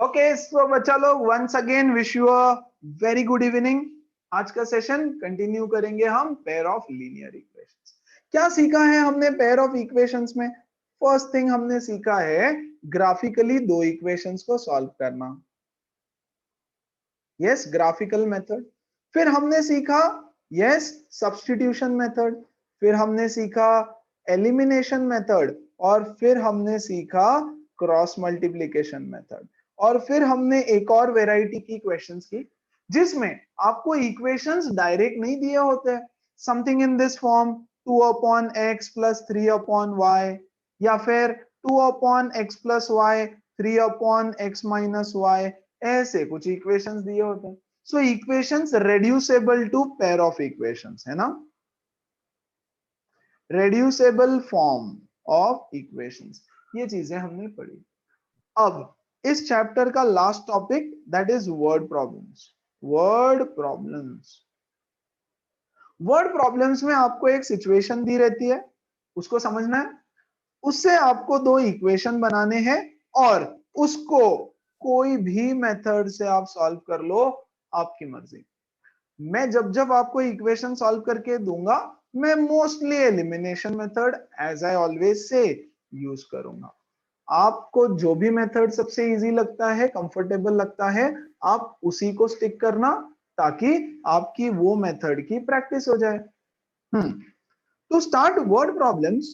Okay so बच्चा लोग once again wish you a very good evening. आज का सेशन कंटिन्यू करेंगे हम पेयर ऑफ लीनियर इक्वेशंस। क्या सीखा है हमने पेयर ऑफ इक्वेशंस में? फर्स्ट थिंग हमने सीखा है ग्राफिकली दो इक्वेशंस को सॉल्व करना। Yes, graphical method. फिर हमने सीखा यस सब्स्टिट्यूशन मेथड। फिर हमने सीखा एलिमिनेशन मेथड। और फिर हमने सीखा क्रॉस मल्टीप्लिकेशन मेथड। और फिर हमने एक और वेराइटी की क्वेश्चंस की जिसमें आपको इक्वेशंस डायरेक्ट नहीं दिए होते, something in this form 2 upon x plus 3 upon y, या फिर 2 upon x plus y 3 upon x minus y, ऐसे कुछ इक्वेशंस दिए होते हैं। So equations reducible to pair of equations, है ना, रेड्यूसेबल फॉर्म ऑफ इक्वेशंस, ये चीजें हमने पढ़ी। अब इस चैप्टर का last topic that is word problems. Word problems, word problems में आपको एक सिचुएशन दी रहती है, उसको समझना है, उससे आपको दो इक्वेशन बनाने हैं और उसको कोई भी मेथड से आप सॉल्व कर लो, आपकी मर्जी। मैं जब जब आपको इक्वेशन सॉल्व करके दूंगा, मैं mostly elimination method as I always say use करूंगा। आपको जो भी मेथड सबसे इजी लगता है, कंफर्टेबल लगता है, आप उसी को स्टिक करना ताकि आपकी वो मेथड की प्रैक्टिस हो जाए। To start word problems,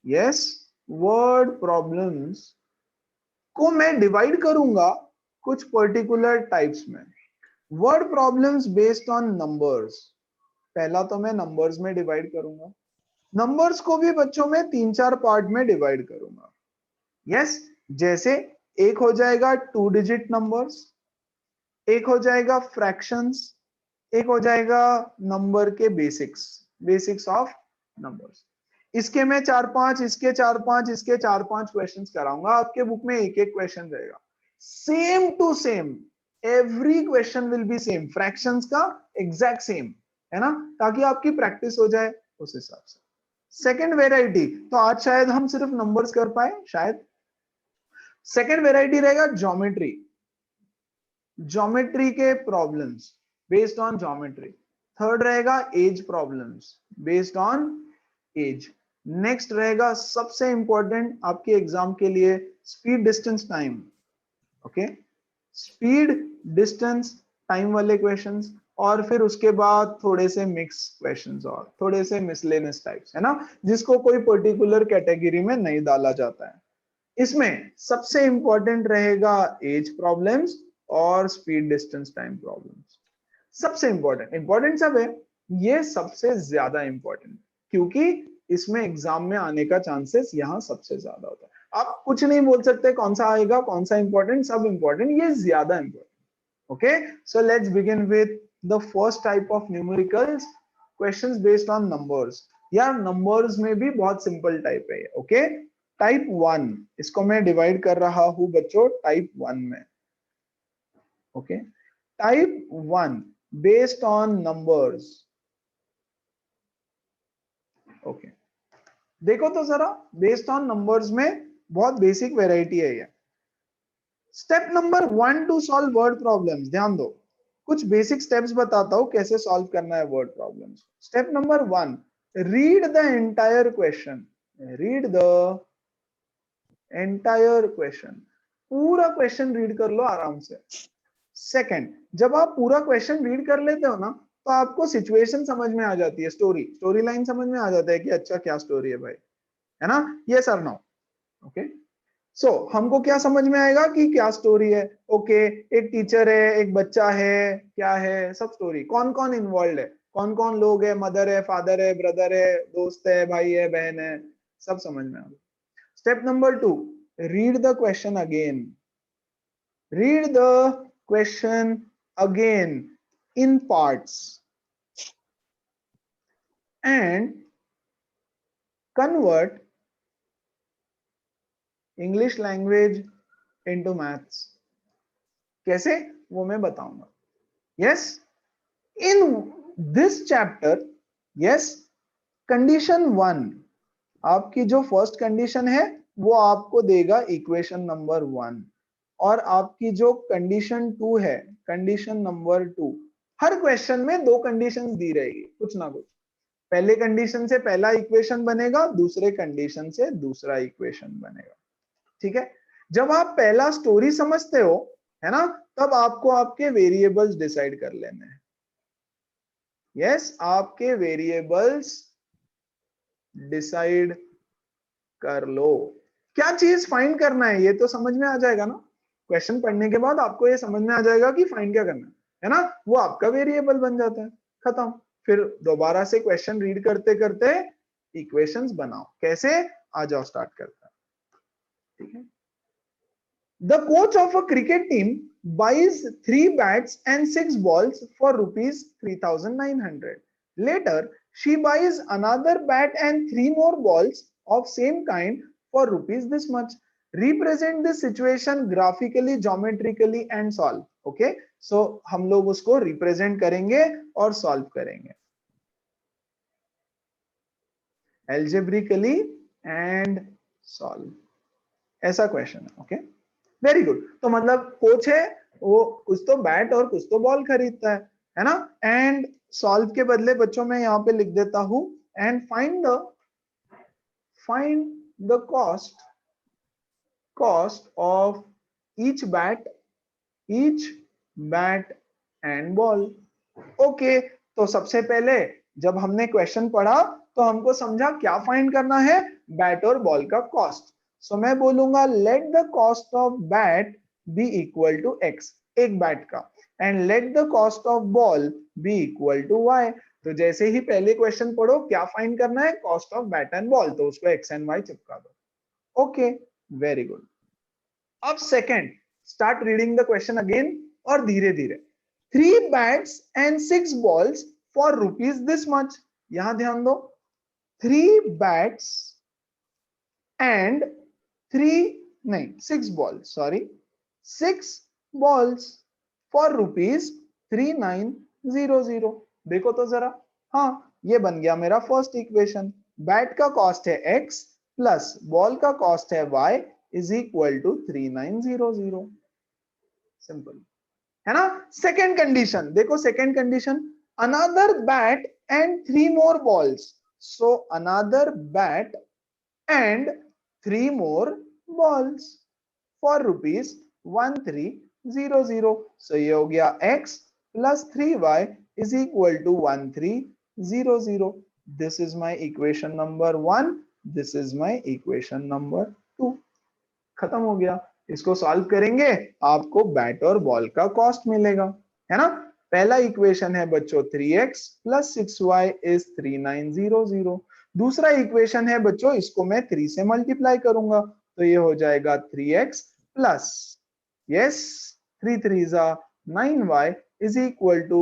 yes, word problems को मैं डिवाइड करूंगा कुछ पर्टिकुलर टाइप्स में। Word problems based on numbers, पहला तो मैं नंबर्स में डिवाइड करूंगा। नंबर्स को भी बच्चों में 3-4 पार्ट में डिवाइड करूंगा। यस, जैसे एक हो जाएगा 2 डिजिट नंबर्स, एक हो जाएगा फ्रैक्शंस, एक हो जाएगा नंबर के बेसिक्स, बेसिक्स ऑफ नंबर्स। इसके मैं 4-5, इसके 4-5, इसके 4-5 क्वेश्चंस कराऊंगा। आपके बुक में एक एक क्वेश्चन रहेगा, same to same, every question will be same, fractions का एग्जैक्ट सेम, है ना, ताकि आपकी प्रैक्टिस हो जाए उस हिसाब से। सेकेंड वेराइटी, तो आज शायद हम सिर्फ नंबर्स कर पाए, शायद। सेकेंड वेराइटी रहेगा ज्योमेट्री, ज्योमेट्री के problems based on geometry. Third रहेगा age problems based on age. Next रहेगा सबसे इंपॉर्टेंट आपके एग्जाम के लिए, speed distance time. Okay, speed distance time वाले क्वेश्चंस। और फिर उसके बाद थोड़े से मिक्स क्वेश्चंस और थोड़े से मिसलेनियस टाइप्स, है ना, जिसको कोई पर्टिकुलर कैटेगरी में नहीं डाला जाता है। इसमें सबसे इंपॉर्टेंट रहेगा एज प्रॉब्लम्स और स्पीड डिस्टेंस टाइम प्रॉब्लम्स। सबसे इंपॉर्टेंट, इंपॉर्टेंट सब है, ये सबसे ज्यादा इंपॉर्टेंट, क्योंकि इसमें एग्जाम में आने का चांसेस यहाँ सबसे ज्यादा होता है। आप कुछ नहीं बोल सकते कौन सा आएगा, कौन सा इंपॉर्टेंट, सब इंपॉर्टेंट, ये ज्यादा important. Okay, so let's begin with the first type of numericals, questions based on numbers. यार नंबर्स में भी बहुत सिंपल टाइप है, ओके। टाइप 1, इसको मैं डिवाइड कर रहा हूं बच्चों टाइप 1 में। Okay, type 1 based on numbers. Okay, देखो तो जरा, बेस्ड ऑन नंबर्स में बहुत बेसिक वेराइटी है ये। Step number 1 to solve word problems, ध्यान दो, कुछ बेसिक स्टेप्स बताता हूं कैसे सॉल्व करना है word problems. Step number 1, read the entire question, read the entire question, पूरा क्वेश्चन रीड कर लो आराम से। सेकंड, जब आप पूरा क्वेश्चन रीड कर लेते हो ना, तो आपको सिचुएशन समझ में आ जाती है, स्टोरी, स्टोरी लाइन समझ में आ जाता है कि अच्छा क्या स्टोरी है भाई, है ना, ये सर नो। ओके, सो हमको क्या समझ में आएगा कि क्या स्टोरी है। ओके, एक टीचर है, एक बच्चा है, क्या है, सब स्टोरी, कौन कौन इन्वॉल्व है, कौन कौन लोग है, मदर है, फादर है, ब्रदर है, दोस्त है, भाई है, बहन है, सब समझ में आ गया। Step number 2, read the question again, read the question again in parts and convert English language into maths. कैसे, वो मैं बताऊंगा। yes, in this chapter, yes, condition 1, आपकी जो फर्स्ट कंडीशन है वो आपको देगा इक्वेशन नंबर 1, और आपकी जो कंडीशन 2 है, कंडीशन नंबर 2, हर क्वेश्चन में दो कंडीशंस दी रहेगी कुछ ना कुछ। पहले कंडीशन से पहला इक्वेशन बनेगा, दूसरे कंडीशन से दूसरा इक्वेशन बनेगा। ठीक है, जब आप पहला स्टोरी समझते हो, है ना, तब आपको आपके वेरिएबल्स डिसाइड कर लेने हैं। यस, आपके वेरिएबल्स डिसाइड कर लो। क्या चीज फाइंड करना है ये तो समझ में आ जाएगा ना, क्वेश्चन पढ़ने के बाद आपको ये समझ में आ जाएगा कि फाइंड क्या करना है ना, वो आपका वेरिएबल बन जाता है, खत्म। फिर दोबारा से क्वेश्चन रीड करते करते इक्वेशंस बनाओ। कैसे, आ जाओ स्टार्ट करते हैं। ठीक है, the coach of a cricket team buys 3 bats and 6 balls for rupees 3900. Later, she buys another bat and 3 more balls of same kind for rupees this much. Represent this situation graphically, geometrically and solve. Okay, so हम लोग उसको represent करेंगे और solve करेंगे algebraically and solve। ऐसा question है। Okay, very good. तो मतलब कोच है, वो कुछ तो बैट और कुछ तो बॉल खरीदता है ना। एंड सॉल्व के बदले बच्चों में यहाँ पे लिख देता हूं, and find the cost of each bat and ball. Okay, तो सबसे पहले जब हमने क्वेश्चन पढ़ा तो हमको समझा क्या फाइंड करना है, बैट और बॉल का कॉस्ट। सो मैं बोलूंगा let the cost of bat be equal to X, एक बैट का, and let the cost of ball be equal to Y. तो जैसे ही पहले क्वेश्चन पढ़ो क्या फाइंड करना है, cost of bat and ball, तो उसको एक्स एंड वाई चिपका दो। Okay, very good. अब second, start reading the question again और धीरे धीरे। 3 bats and 6 balls for rupees this much। यहां ध्यान दो, 3 bats and 6 balls, sorry, 6 balls for rupees 3900। देखो तो जरा, हाँ ये बन गया मेरा फर्स्ट इक्वेशन। बैट का कॉस्ट है x प्लस बॉल का कॉस्ट है y is equal to 3900। Simple है ना। सेकेंड कंडीशन देखो, second condition, another bat and 3 more balls. So another bat and 3 more balls for rupees 1300। So ये हो गया x plus 3y is equal to 1300। This is my equation number 1, this is my equation number 2। खत्म हो गया। इसको solve करेंगे, आपको bat और बॉल का कॉस्ट मिलेगा, है ना। पहला इक्वेशन है बच्चों 3x प्लस 6y इज 3900। दूसरा इक्वेशन है बच्चों, इसको मैं 3 से मल्टीप्लाई करूंगा तो ये हो जाएगा 3x plus, yes 3 3 9y is equal to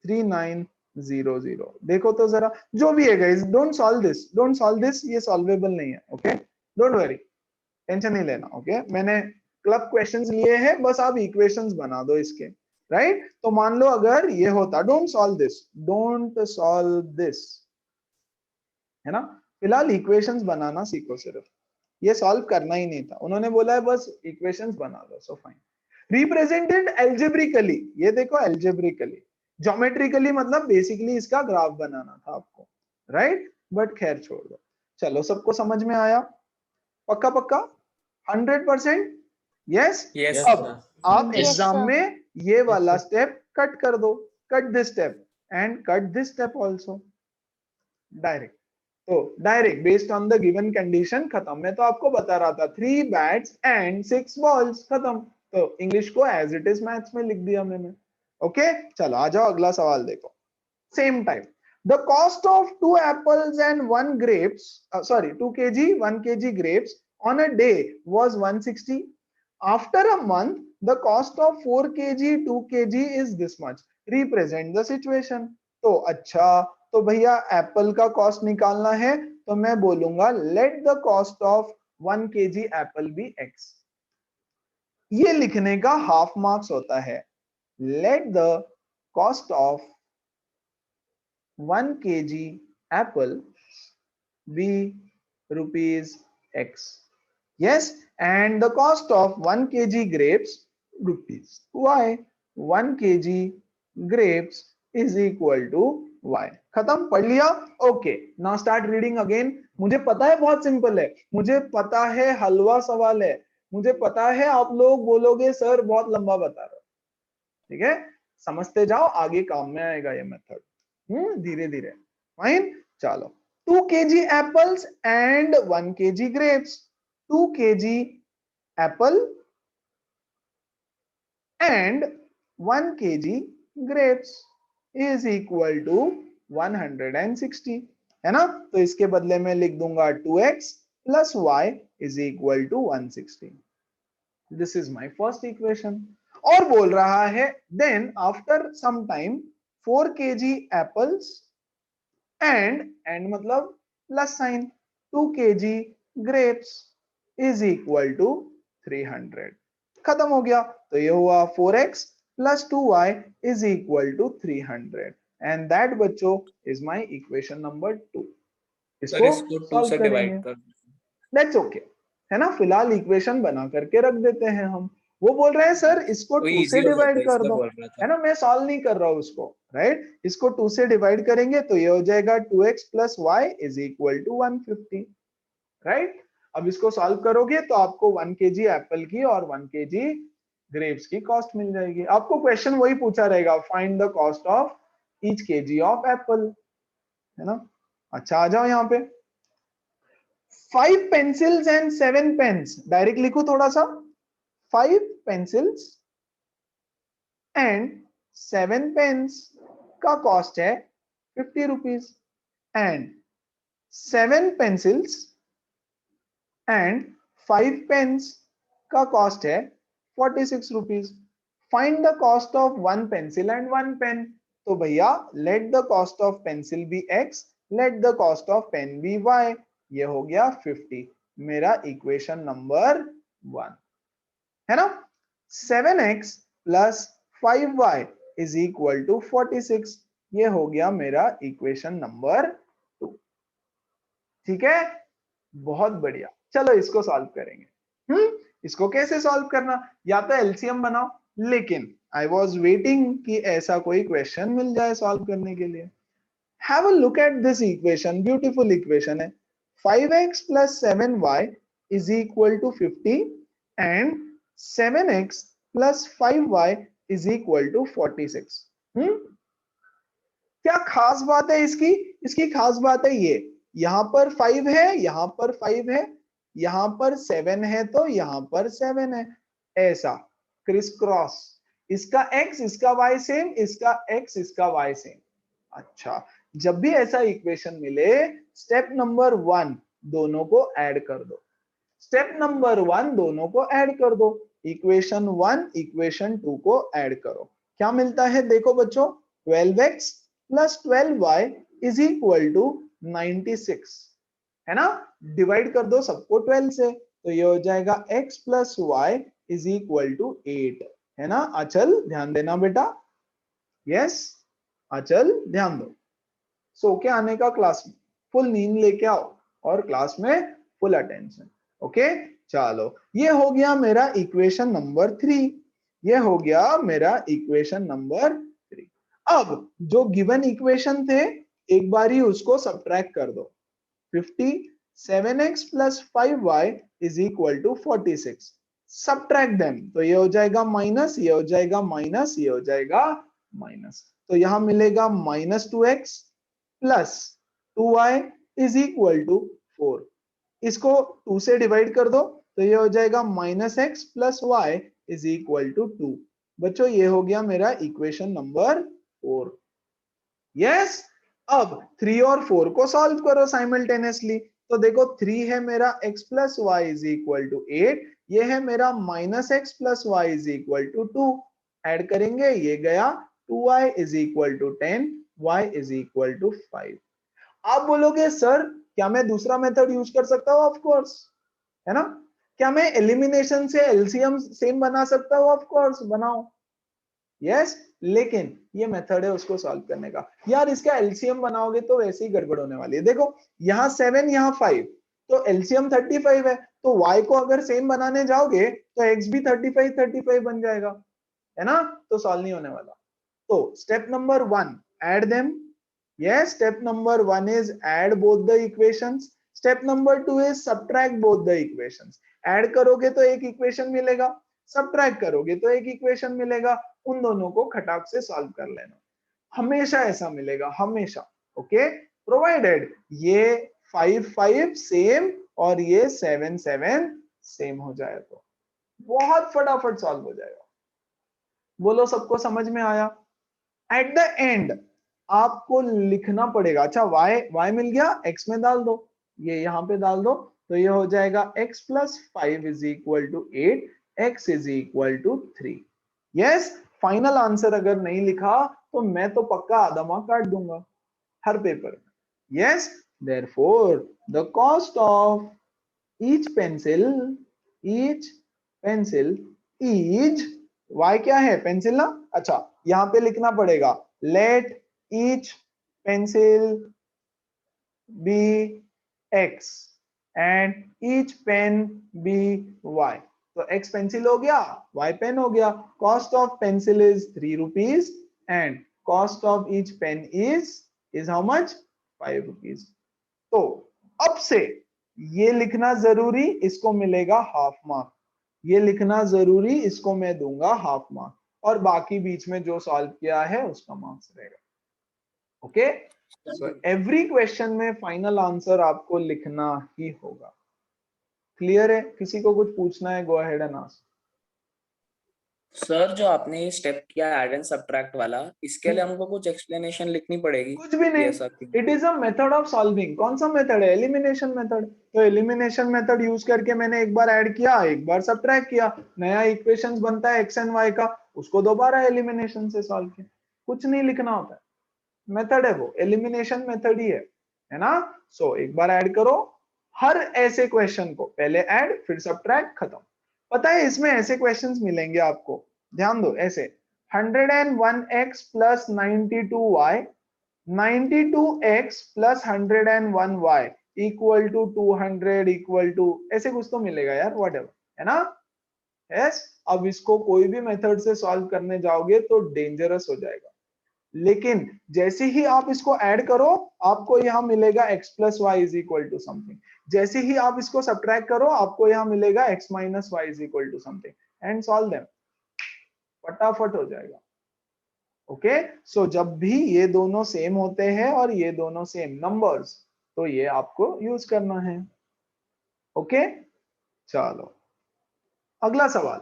3900। देखो तो जरा, जो भी है गाइस, डोंट सॉल्व दिस, ये सॉल्वेबल नहीं है। ओके, डोंट वरी, टेंशन नहीं लेना। ओके, मैंने क्लब क्वेश्चंस लिए हैं, बस आप इक्वेशंस बना दो इसके, राइट। तो मान लो अगर ये होता, डोंट सॉल्व दिस, है ना। फिलहाल इक्वेशंस बनाना सीखो, सिर्फ ये सॉल्व करना ही नहीं था, उन्होंने बोला है बस इक्वेशंस बना दो। सो फाइन, रिप्रेजेंटेड एल्जेब्रिकली, ये देखो एल्जेब्रिकली, ज्योमेट्रिकली मतलब बेसिकली इसका ग्राफ बनाना था आपको, राइट। बट खैर छोड़ दो, चलो सबको समझ में आया, पक्का पक्का 100%। यस, यस अब आप Yes, एग्जाम sir. में ये वाला स्टेप कट कर दो, cut this step and cut this step also, direct. तो direct based on the given condition, खत्म। मैं तो आपको बता रहा था 3 बैट्स एंड 6 बॉल्स, खत्म। तो इंग्लिश को एज इट इज मैथ्स में लिख दिया मैंने। ओके, चलो आ जाओ अगला सवाल देखो। Same time, the cost of 2 apples and 1 grapes, 2 kg 1 kg grapes on a day was 160. After a month, the cost of 4 kg 2 kg is this much. Represent the situation. तो अच्छा, तो भैया एप्पल का कॉस्ट निकालना है, तो मैं बोलूंगा let the cost of 1 kg apple be x। ये लिखने का हाफ मार्क्स होता है। Let the cost of 1 kg apple be rupees x। yes, and the cost of 1 kg grapes rupees. Why? 1 kg grapes is equal to y. खत्म, पढ़ लिया? Okay, now start reading again. मुझे पता है बहुत simple है, मुझे पता है हलवा सवाल है, मुझे पता है आप लोग बोलोगे सर बहुत लंबा बता रहे हो. ठीक है, समझते जाओ, आगे काम में आएगा ये मेथड. धीरे धीरे. फाइन, चलो. 2 kg apples and 1 kg grapes. 2 kg apple and 1 kg grapes is equal to 160. है ना? तो इसके बदले में लिख दूंगा 2x plus y is equal to 160. This is my first equation. और बोल रहा है then after some time 4 kg apples and मतलब plus sign 2 kg grapes is equal to 300. खत्म हो गया. तो ये हुआ 4x plus 2y is equal to 300 and that बच्चों is my equation number 2. इसको सॉल्व करेंगे. That's okay, है ना? फिलहाल इक्वेशन बना करके रख देते हैं हम. वो बोल रहे हैं सर इसको 2 से डिवाइड कर दो, है ना? मैं सॉल्व नहीं कर रहा हूं उसको, राइट? इसको 2 से डिवाइड करेंगे तो ये हो जाएगा 2x plus y is equal to 150, right? अब इसको सॉल्व करोगे तो आपको 1 kg एप्पल की और 1 kg ग्रेप्स की कॉस्ट मिल जाएगी. आपको क्वेश्चन वही पूछा रहेगा, find the cost of each kg of Apple, है ना? अच्छा, आ जाओ यहाँ पे. 5 pencils and 7 pens. डायरेक्ट लिखो थोड़ा सा. 5 pencils and 7 pens का कॉस्ट है 50 rupees and 7 pencils and 5 pens का कॉस्ट है 46 rupees. Find the cost of 1 pencil and 1 pen. तो भैया let the cost of pencil be x, let the cost of pen be y. ये हो गया 50, मेरा इक्वेशन नंबर 1, है ना? 7x plus 5y is equal to 46. ये हो गया मेरा इक्वेशन नंबर 2. ठीक है, बहुत बढ़िया. चलो इसको सॉल्व करेंगे. इसको कैसे सॉल्व करना? या तो एलसीएम बनाओ, लेकिन आई वॉज वेटिंग कि ऐसा कोई क्वेश्चन मिल जाए सॉल्व करने के लिए. Have a look at this equation, beautiful equation है. 5x plus 7y is equal to 50 and 7x plus 5y is equal to 46. क्या खास बात है इसकी? इसकी खास बात है ये, यहां पर 5 है, यहां पर 5 है, यहां पर 7 है, तो यहां पर 7 है. ऐसा क्रिस क्रॉस, इसका x इसका y सेम, इसका x इसका y सेम. अच्छा, जब भी ऐसा इक्वेशन मिले, स्टेप नंबर 1 दोनों को ऐड कर दो. स्टेप नंबर 1 दोनों को ऐड कर दो. इक्वेशन 1 इक्वेशन 2 को ऐड करो. क्या मिलता है देखो बच्चों, 12x plus 12y is equal to 96, है ना? डिवाइड कर दो सबको 12 से, तो ये हो जाएगा x plus y is equal to 8, है ना? अचल ध्यान देना बेटा. यस, अचल ध्यान दो. सो के आने का क्लास में, फुल नींद लेके आओ और क्लास में फुल अटेंशन. ओके, चलो ये हो गया मेरा इक्वेशन नंबर 3. ये हो गया मेरा इक्वेशन नंबर 3. अब जो गिवन इक्वेशन थे एक बार ही उसको सब्ट्रैक्ट कर दो. 50 7x plus 5y is equal to 46. Subtract them, तो ये हो जाएगा माइनस, ये हो जाएगा माइनस, ये हो जाएगा माइनस. तो यहां मिलेगा minus 2x plus 2y is equal to 4. इसको 2 से डिवाइड कर दो, तो ये हो जाएगा minus X plus Y is equal to 2. बच्चों ये हो गया मेरा इक्वेशन नंबर 4. यस, अब 3 और 4 को सॉल्व करो साइमल्टेनियसली. तो देखो 3 है मेरा x plus Y is equal to 8, ये है मेरा minus X plus Y is equal to 2. Add करेंगे, ये गया 2y is equal to 10, y is equal to 5. आप बोलोगे सर क्या मैं दूसरा मेथड यूज कर सकता हूँ? ऑफ कोर्स, है ना? क्या मैं एलिमिनेशन से एलसीएम सेम बना सकता हूँ? ऑफ कोर्स बनाओ. यस, लेकिन ये मेथड है उसको सॉल्व करने का. यार इसका एलसीएम बनाओगे तो वैसे ही गड़बड़ होने वाली है. देखो यहाँ 7 यहाँ 5, तो एलसीएम 35 है, तो y को अगर सेम बनाने जाओगे तो x भी 35 बन जाएगा, है ना, तो सॉल्व नहीं होने वाला। तो step number 1 add them, yes, step number 1 is add both the equations, step number 2 is subtract both the equations। Add करोगे तो एक इक्वेशन मिलेगा, सब्ट्रैक्ट करोगे तो एक इक्वेशन मिलेगा, उन दोनों को खटाक से सॉल्व कर लेना, हमेशा ऐसा मिलेगा, हमेशा। ओके, प्रोवाइडेड ये 5 5 सेम और ये 7 7 सेम हो जाए तो बहुत फटाफट सॉल्व हो जाएगा। बोलो सबको समझ में आया? एट द एंड आपको लिखना पड़ेगा, अच्छा y मिल गया, x में डाल दो, ये यहाँ पे डाल दो, तो ये हो जाएगा x plus 5 is equal to 8, x is equal to 3। Yes, final answer अगर नहीं लिखा तो मैं तो पक्का आधा मार्क काट दूंगा हर पेपर में। Yes, therefore the cost of each pencil is, y क्या है, पेंसिल ना, अच्छा यहाँ पे लिखना पड़ेगा let each pencil be x and each pen be y। तो x पेंसिल हो गया, y पेन हो गया, cost of pencil is 3 rupees and cost of each pen is how much, 5 rupees. तो अब से ये लिखना जरूरी, इसको मिलेगा हाफ मार्क, ये लिखना जरूरी, इसको मैं दूंगा हाफ मार्क, और बाकी बीच में जो सॉल्व किया है उसका मार्क्स रहेगा। ओके, सो एवरी क्वेश्चन में फाइनल आंसर आपको लिखना ही होगा। क्लियर है? किसी को कुछ पूछना है, go ahead and ask. Sir जो आपने ये स्टेप किया ऐड एंड सब्ट्रैक्ट वाला, इसके लिए हमको कुछ एक्सप्लेनेशन लिखनी पड़ेगी? कुछ भी नहीं, it is a method of solving. कौन सा मेथड है? Elimination method. तो एलिमिनेशन मेथड यूज करके मैंने एक बार ऐड किया, एक बार सब्ट्रैक्ट किया, नया इक्वेशंस बनता है एक्स एंड वाई का, उसको दोबारा एलिमिनेशन से सॉल्व किया, कुछ नहीं लिखना होता है, मेथड है वो, एलिमिनेशन मेथड ही है ना। सो एक बार ऐड करो, हर ऐसे क्वेश्चन को पहले ऐड फिर सब्ट्रैक्ट, खत्म। पता है इसमें ऐसे क्वेश्चंस मिलेंगे आपको, ध्यान दो, ऐसे 101x plus 92y, 92x plus 101y equal to 200 equal to, ऐसे कुछ तो मिलेगा यार, व्हाटएवर, है ना। यस, अब इसको कोई भी मेथड से सॉल्व करने जाओगे तो डेंजरस हो जाएगा, लेकिन जैसे ही आप इसको ऐड करो आपको यहां मिलेगा x plus Y is equal to something, जैसे ही आप इसको सब्ट्रैक्ट करो आपको यहां मिलेगा x minus Y is equal to something, and solve them, फटाफट हो जाएगा। ओके, सो जब भी ये दोनों सेम होते हैं और ये दोनों सेम नंबर्स, तो ये आपको यूज करना है। ओके, चलो अगला सवाल।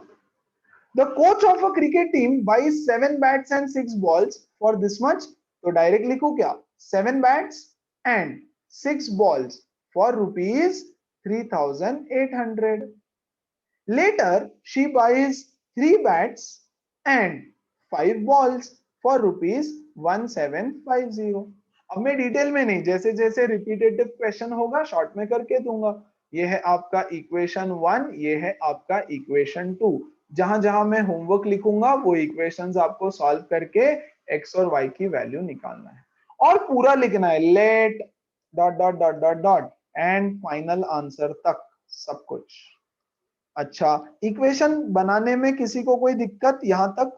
The coach of a cricket team buys 7 bats and 6 balls for this much, तो डायरेक्ट लिखू क्या, 7 bats and 6 balls for rupees 3800। Later she buys 3 bats and 5 balls for rupees 1750। अब मैं डिटेल में नहीं, जैसे जैसे रिपीटेटिव क्वेश्चन होगा शॉर्ट में करके दूंगा। ये है आपका इक्वेशन 1, ये है आपका इक्वेशन 2। जहां जहां मैं होमवर्क लिखूंगा वो इक्वेशंस आपको सॉल्व करके x और y की वैल्यू निकालना है, और पूरा लिखना है, let dot dot dot dot dot and final answer तक सब कुछ। अच्छा, इक्वेशन बनाने में किसी को कोई दिक्कत यहां तक?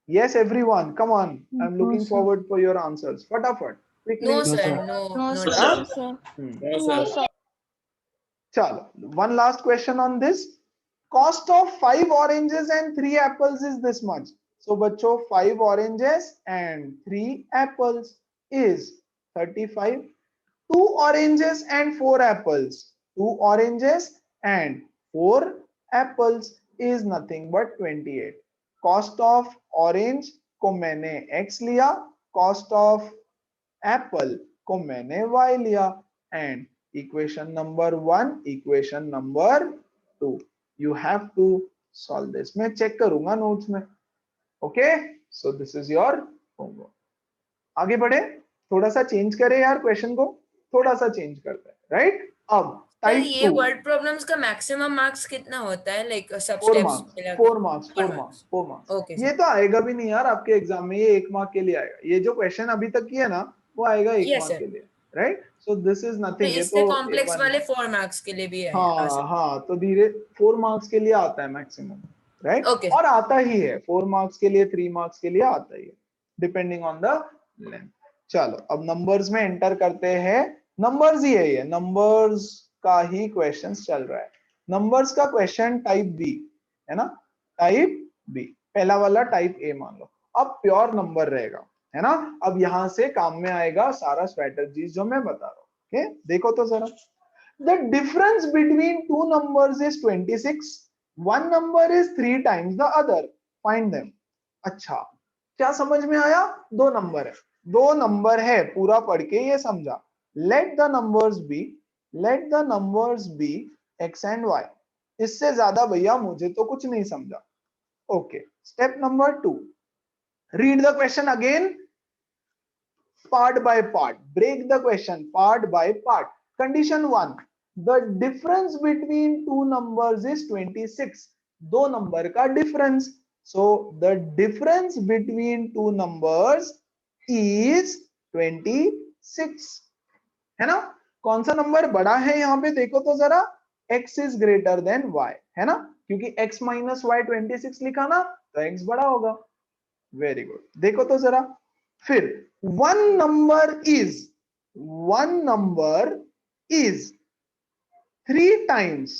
Yes, everyone, come on. I'm looking forward for your answers. फटाफट, quickly. No, sir. No, sir. No, sir. चलो, one last question on this. Cost of 5 oranges and 3 apples is this much. So बच्चों, 5 oranges and 3 apples is 35. 2 oranges and 4 apples. 2 oranges and 4 apples is nothing but 28. Cost of orange को मैंने x लिया, cost of apple को मैंने y लिया, and equation number 1, equation number 2. You have to solve this. मैं check करूंगा notes में। Okay, so this is your homework. आगे बढ़े, थोड़ा सा चेंज करें यार क्वेश्चन को, थोड़ा सा चेंज करते हैं, राइट। अब टाइप 2, ये वर्ड प्रॉब्लम्स का मैक्सिमम मार्क्स कितना होता है, लाइक सब 4 स्टेप्स मार्क्स, मिला के? 4 मार्क्स, 4 मार्क्स, 4 मार्क्स। ओके ये तो आएगा भी नहीं यार आपके एग्जाम में, ये 1 मार्क के लिए आएगा, ये जो क्वेश्चन अभी तक किया ना वो आएगा 1 Yes, मार्क sir. के लिए, राइट? सो दिस इज तो नथिंग, ये इससे तो कॉम्प्लेक्स 1 वाले मार्क्स। 4 मार्क्स के लिए भी है आ हाँ सकता हाँ, तो धीरे 4 मार्क्स के लिए आता है मैक्सिमम, राइट? ओके और आता ही है 4 मार्क्स के लिए, 3 मार्क्स के लिए आता ही है, डिपेंडिंग ऑन द लेंथ। चलो अब नंबर्स में एंटर करते हैं। नंबर्स ही है, ये नंबर्स का ही क्वेश्चंस चल रहा है। नंबर्स का क्वेश्चन टाइप बी है ना, टाइप बी, पहला वाला टाइप ए मान लो। अब प्योर नंबर रहेगा, है ना। अब यहां से काम में आएगा सारा स्ट्रेटजीज जो मैं बता रहा हूँ। ओके, देखो तो जरा, the difference between two numbers is 26, one number is 3 times the other, find them। अच्छा, क्या समझ में आया? दो नंबर है, दो नंबर है, पूरा पढ़ के ये समझा। let the numbers be, let the numbers be x and y। इससे ज्यादा भैया मुझे तो कुछ नहीं समझा। Okay, step number 2, read the question again part by part, break the question part by part। Condition 1, the difference between two numbers is 26, दो नंबर का difference. so the difference between two numbers is 26, है ना। कौन सा number बड़ा है यहाँ पे देखो तो जरा, x is greater than y, है ना, क्योंकि x minus y 26 लिखा ना, तो x बड़ा होगा। वेरी गुड, देखो तो जरा, फिर one number is three times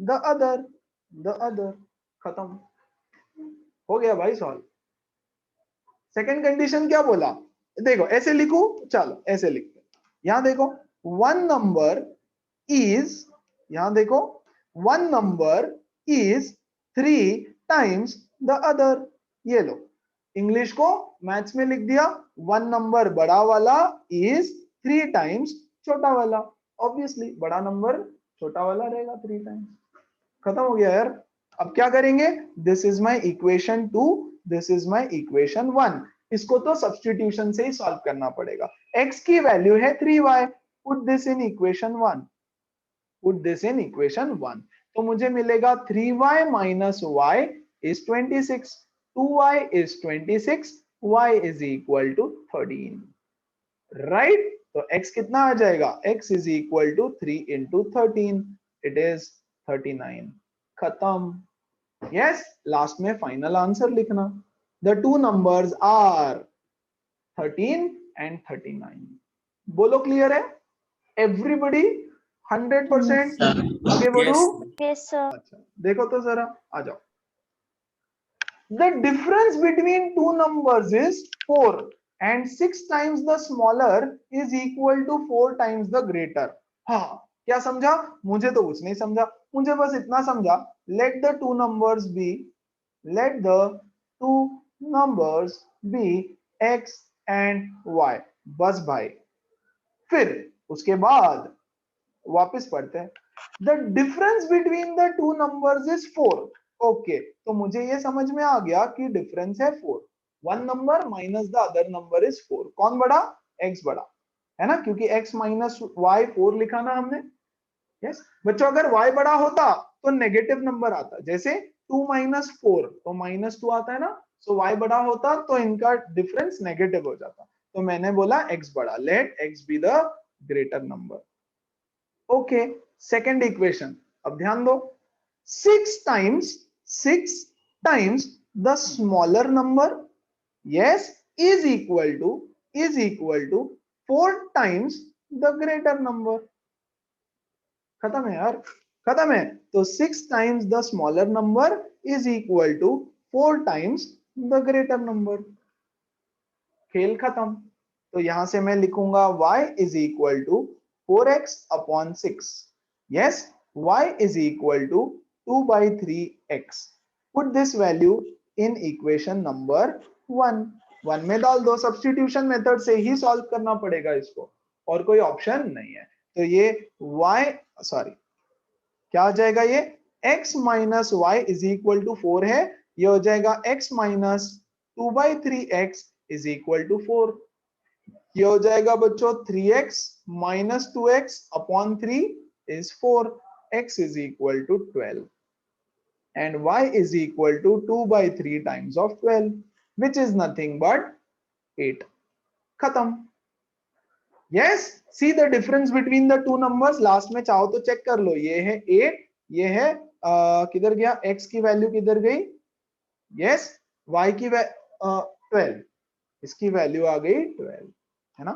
the other, खत्म हो गया भाई सॉल्व। सेकंड कंडीशन क्या बोला, देखो ऐसे लिखू, चलो ऐसे लिखते, यहां देखो वन नंबर इज, यहां देखो one number is 3 times the other, ये लो इंग्लिश को मैथ्स में लिख दिया, वन नंबर बड़ा वाला इज 3 टाइम्स छोटा वाला, ऑब्वियसली बड़ा नंबर छोटा वाला रहेगा 3 टाइम्स, खत्म हो गया यार। अब क्या करेंगे, this is my equation 2, this is my equation 1, इसको तो सब्स्टिट्यूशन से ही सॉल्व करना पड़ेगा। x की वैल्यू है 3y, put this in equation 1, put this in equation 1, तो मुझे मिलेगा 3y minus y is 26, 2y is 26, y is equal to 13, right. तो x कितना आ जाएगा, x is equal to 3 into 13, it is 39, खत्म। यस, लास्ट में फाइनल आंसर लिखना, the two numbers are 13 and 39। बोलो क्लियर है एवरीबडी, 100%? आगे बढ़ू? यस अच्छा देखो तो जरा, आ जाओ। The difference between two numbers is 4 and 6 times the smaller is equal to 4 times the greater। हाँ, क्या समझा? मुझे तो कुछ नहीं समझा, मुझे बस इतना समझा, let the two numbers be, let the two numbers be x and y, बस भाई। फिर उसके बाद वापस पढ़ते हैं, the difference between the two numbers is 4। Okay, तो मुझे ये समझ में आ गया कि डिफरेंस है 4, one number minus the other number is 4, कौन बड़ा? x बड़ा, है ना, क्योंकि x माइनस y 4 लिखा ना हमने। यस बच्चों, अगर y बड़ा होता तो नेगेटिव नंबर आता, जैसे 2 माइनस 4 तो -2 आता है ना, सो y बड़ा होता तो इनका डिफरेंस नेगेटिव हो जाता, तो मैंने बोला x बड़ा, let x be the greater number. Okay, second equation, अब ध्यान दो, 6 times the smaller number, yes, is equal to 4 times the greater number. खत्म है यार, खत्म है। तो 6 times the smaller number is equal to 4 times the greater number, खेल खत्म। तो यहां से मैं लिखूंगा y is equal to 4x upon 6, yes, y is equal to 2 by 3x, put this value in equation number 1 में डाल दो, सब्स्टिट्यूशन मेथड से ही सॉल्व करना पड़ेगा इसको, और कोई ऑप्शन नहीं है। तो ये y, सॉरी क्या हो जाएगा, ये x minus Y is equal to 4 है, ये हो जाएगा x minus 2 by 3x is equal to 4, ये हो जाएगा बच्चों 3x minus 2x upon 3 is 4, x is equal to 12 and y is equal to 2 by 3 times of 12, which is nothing but 8, खत्म। Yes, see the difference between the two numbers, last में चाहो तो check कर लो, ये है 8, ये है किधर गया, x की वैल्यू किधर गई, यस, y की 12, इसकी वैल्यू आ गई 12, है ना,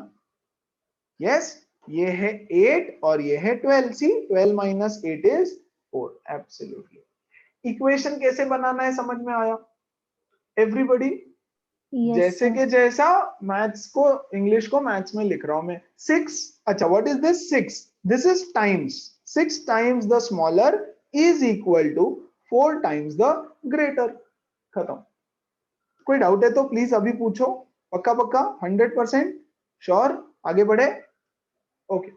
यस, ये है 8 और ये है 12, सी 12 माइनस 8 इज 4, एब्सोल्युटली। इक्वेशन कैसे बनाना है समझ में आया एवरीबॉडी? जैसे कि जैसा मैथ्स को, इंग्लिश को मैथ्स में लिख रहा हूं मैं, 6, अच्छा what is this, 6, this is times, 6 times the smaller is equal to 4 times the greater, खत्म। कोई डाउट है तो प्लीज अभी पूछो, पक्का पक्का 100% श्योर, आगे बढ़े, ओके।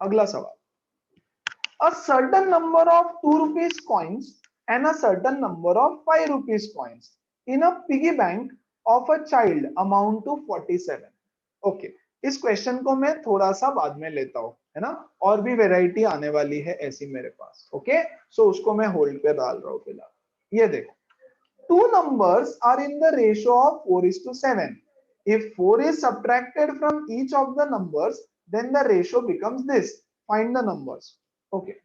अगला सवाल, a certain number of 2 rupees coins and a certain number of 5 rupees coins in a piggy bank of a child amount to 47, okay. इस क्वेश्चन को मैं थोड़ा सा बाद में लेता हूं, है ना, और भी वैरायटी आने वाली है ऐसी मेरे पास, ओके, सो उसको मैं होल्ड पे डाल रहा हूं फिलहाल। ये देखो, two numbers are in the ratio of 4:7. If 4 is subtracted from each of the numbers, then the ratio becomes this. Find the numbers. Okay.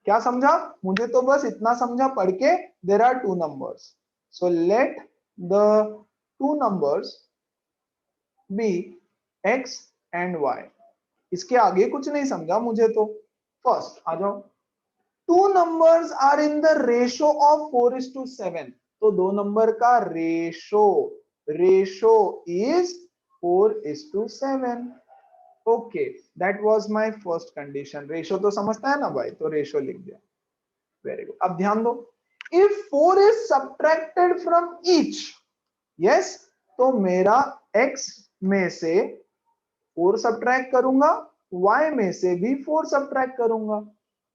क्या समझा? मुझे तो बस इतना समझा पढ़ के, there are two numbers. So let the two numbers be x and y. इसके आगे कुछ नहीं समझा मुझे तो। फर्स्ट आ जाओ, two numbers are in the ratio of 4:7, तो दो नंबर का ratio is 4:7, okay, that was my first condition. Ratio तो समझता है ना भाई, तो रेशो लिख दिया, वेरी गुड। अब ध्यान दो, if 4 is subtracted from each, yes, तो मेरा x में से 4 सब्ट्रैक्ट करूंगा, y में से भी 4 सब्ट्रैक्ट करूंगा।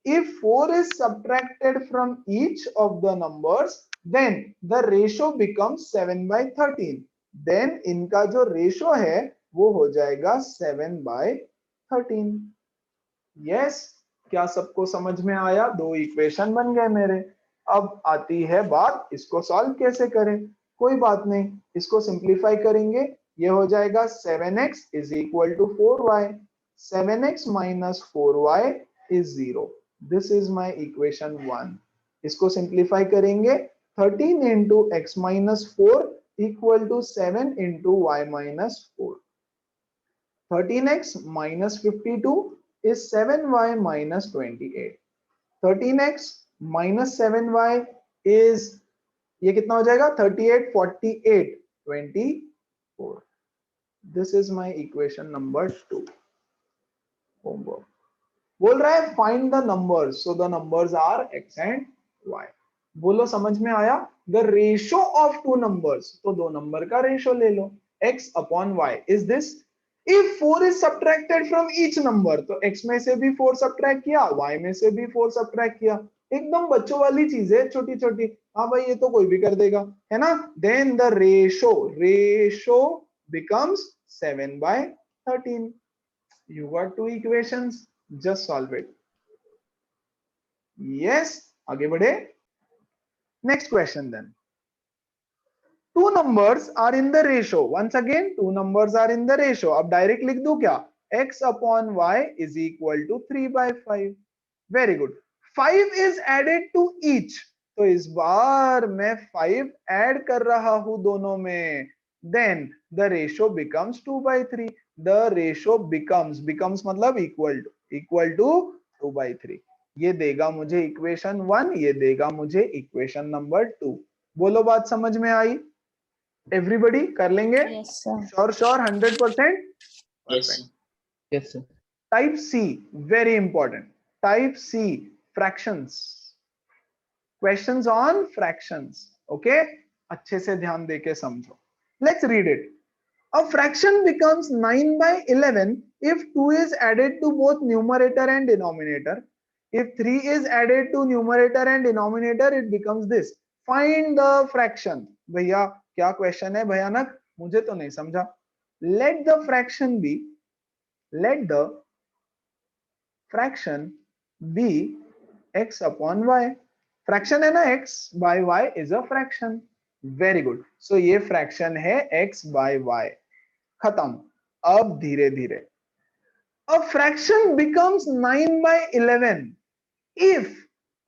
If 4 is subtracted from each of the numbers, then the ratio becomes 7/13. Then इनका जो रेशो है वो हो जाएगा 7/13। Yes, क्या सबको समझ में आया? दो इक्वेशन बन गए मेरे। अब आती है बात, इसको सॉल्व कैसे करें? कोई बात नहीं, इसको सिंप्लीफाई करेंगे, ये हो जाएगा 7x is equal to 4y. 7x minus 4y is 0. This is my equation 1. इसको सिंप्लीफाई करेंगे, 13 into x minus 4 equal to 7 into y minus 4. 13x minus 52 is 7y minus 28. 13x minus 7y is, ये कितना हो जाएगा? 38, 48, 24. This is my equation number 2. Homework. बोल रहा है find the numbers, so the numbers are x and y. बोलो समझ में आया? The ratio of two numbers, तो दो नंबर का रेशो ले लो, x upon y is this. If 4 is subtracted from each number, तो x में से भी 4 सब्ट्रैक्ट किया, y में से भी 4 सब्ट्रैक्ट किया, एकदम बच्चों वाली चीज है, छोटी छोटी, हाँ भाई ये तो कोई भी कर देगा, है ना। Then the ratio becomes 7/13. You got two equations, just solve it. Yes, आगे बढ़े। Next question then. Two numbers are in the ratio. Once again, two numbers are in the ratio. अब डायरेक्ट लिख दूं क्या? X upon y is equal to 3/5. Very good. 5 is added to each. तो इस बार मैं 5 add कर रहा हूं दोनों में. Then the ratio becomes 2/3. The ratio becomes मतलब equal to 2/3. ये देगा मुझे इक्वेशन 1, ये देगा मुझे इक्वेशन नंबर 2. बोलो बात समझ में आई? एवरीबॉडी कर लेंगे? Sure 100%? Yes, sir. Type C, very important. Type C, fractions, questions on fractions, okay, अच्छे से ध्यान देके समझो. Let's read it. A fraction becomes 9/11 if 2 is added to both numerator and denominator. If 3 is added to numerator and denominator, it becomes this. Find the fraction. भैया क्या question है भयानक, मुझे तो नहीं समझा. Let the fraction be x upon y. Fraction है ना, x by y is a fraction. Very good. So ये फ्रैक्शन है x by y. खत्म. अब धीरे धीरे a fraction becomes 9/11 if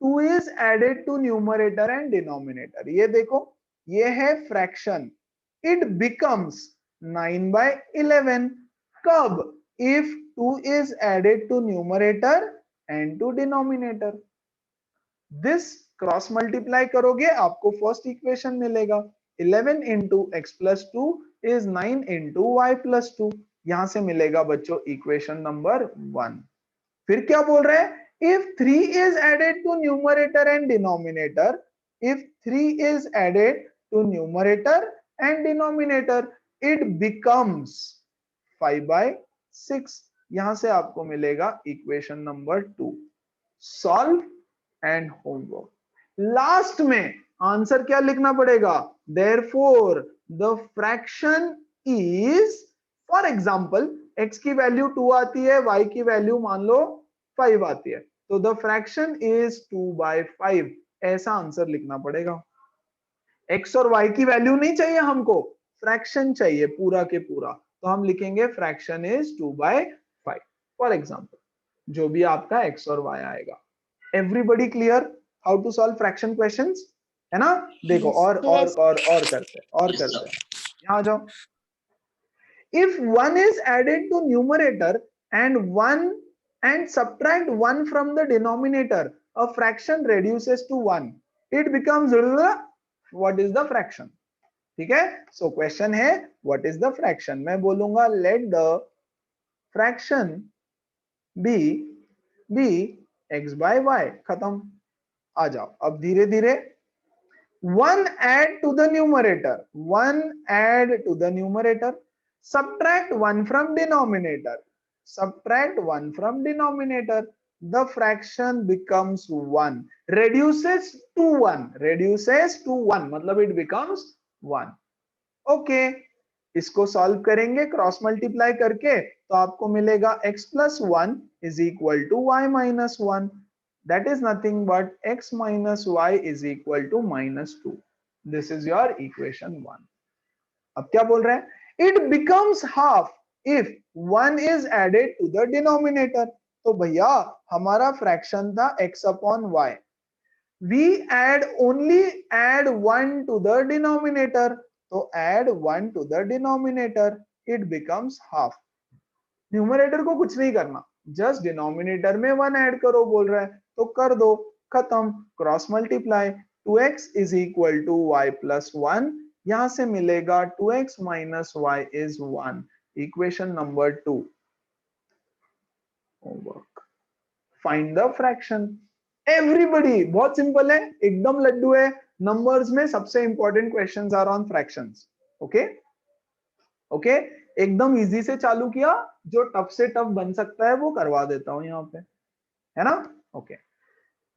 2 is added to numerator and denominator. ये देखो, ये है fraction, it becomes 9/11 कब? if 2 is added to numerator and to denominator. this cross multiply करोगे आपको फर्स्ट इक्वेशन मिलेगा, 11 into x plus 2 is 9 into y plus 2. यहां से मिलेगा बच्चों इक्वेशन नंबर 1. फिर क्या बोल रहे हैं? if 3 is added to numerator and denominator, if 3 is added to numerator and denominator, it becomes 5/6. यहां से आपको मिलेगा equation number 2. Solve and homework. Last में आंसर क्या लिखना पड़ेगा? therefore the fraction is, for example x की वैल्यू 2 आती है, y की वैल्यू मान लो 5 आती है, तो द फ्रैक्शन इज 2/5. ऐसा आंसर लिखना पड़ेगा. x और y की वैल्यू नहीं चाहिए हमको, फ्रैक्शन चाहिए पूरा के पूरा, तो हम लिखेंगे फ्रैक्शन इज 2/5 फॉर एग्जाम्पल, जो भी आपका x और y आएगा. Everybody clear how to solve fraction questions? है ना? देखो और करते हैं. यहाँ आ जाओ. if 1 is added to numerator and subtract 1 from the denominator, a fraction reduces to 1. it becomes, what is the fraction? ठीक है? so question है what is the fraction. मैं बोलूंगा let the fraction be x/y. खत्म. आ जाओ अब धीरे धीरे. 1 add to the numerator, subtract 1 from denominator, the fraction becomes 1, reduces to 1, मतलब it becomes 1. ओके, इसको सॉल्व करेंगे क्रॉस मल्टीप्लाई करके, तो आपको मिलेगा x plus 1 is equal to y minus 1. that is nothing but x minus y is equal to -2. this is your equation 1. अब क्या बोल रहे हैं? it becomes half if 1 is added to the denominator. तो भैया हमारा फ्रैक्शन था x upon y, we only add 1 to the denominator, तो add 1 to the denominator, it becomes half. Numerator को कुछ नहीं करना, जस्ट डिनोमिनेटर में 1 ऐड करो बोल रहा है, तो कर दो, खत्म. Cross multiply, 2x is equal to y plus 1. यहां से मिलेगा 2x minus y is 1. Equation number 2. Homework, find the fraction. Everybody, बहुत सिंपल है, एकदम लड्डू है. नंबर्स में सबसे important questions are on fractions. Okay okay, एकदम इजी से चालू किया, जो टफ से टफ बन सकता है वो करवा देता हूं यहाँ पे, है ना? Okay.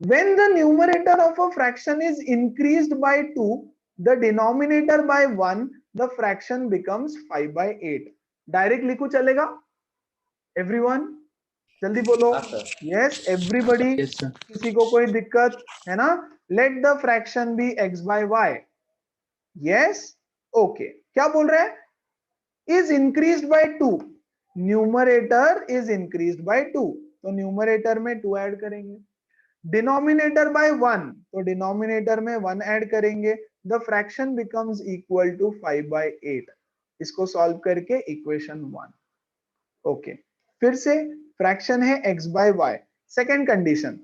When the numerator of a fraction is increased by 2, the denominator by 1, the fraction becomes 5/8. Direct लिखो चलेगा? एवरीवन जल्दी बोलो. Yes everybody. किसी को कोई दिक्कत है ना? Let the fraction be x/y. Yes okay. क्या बोल रहे हैं? is increased by 2. Numerator is increased by 2, तो न्यूमरेटर में 2 ऐड करेंगे. डिनोमिनेटर बाय 1, तो डिनोमिनेटर में 1 ऐड करेंगे. The fraction becomes equal to 5/8. इसको सॉल्व करके इक्वेशन 1. ओके, फिर से फ्रैक्शन है x/y. Second condition,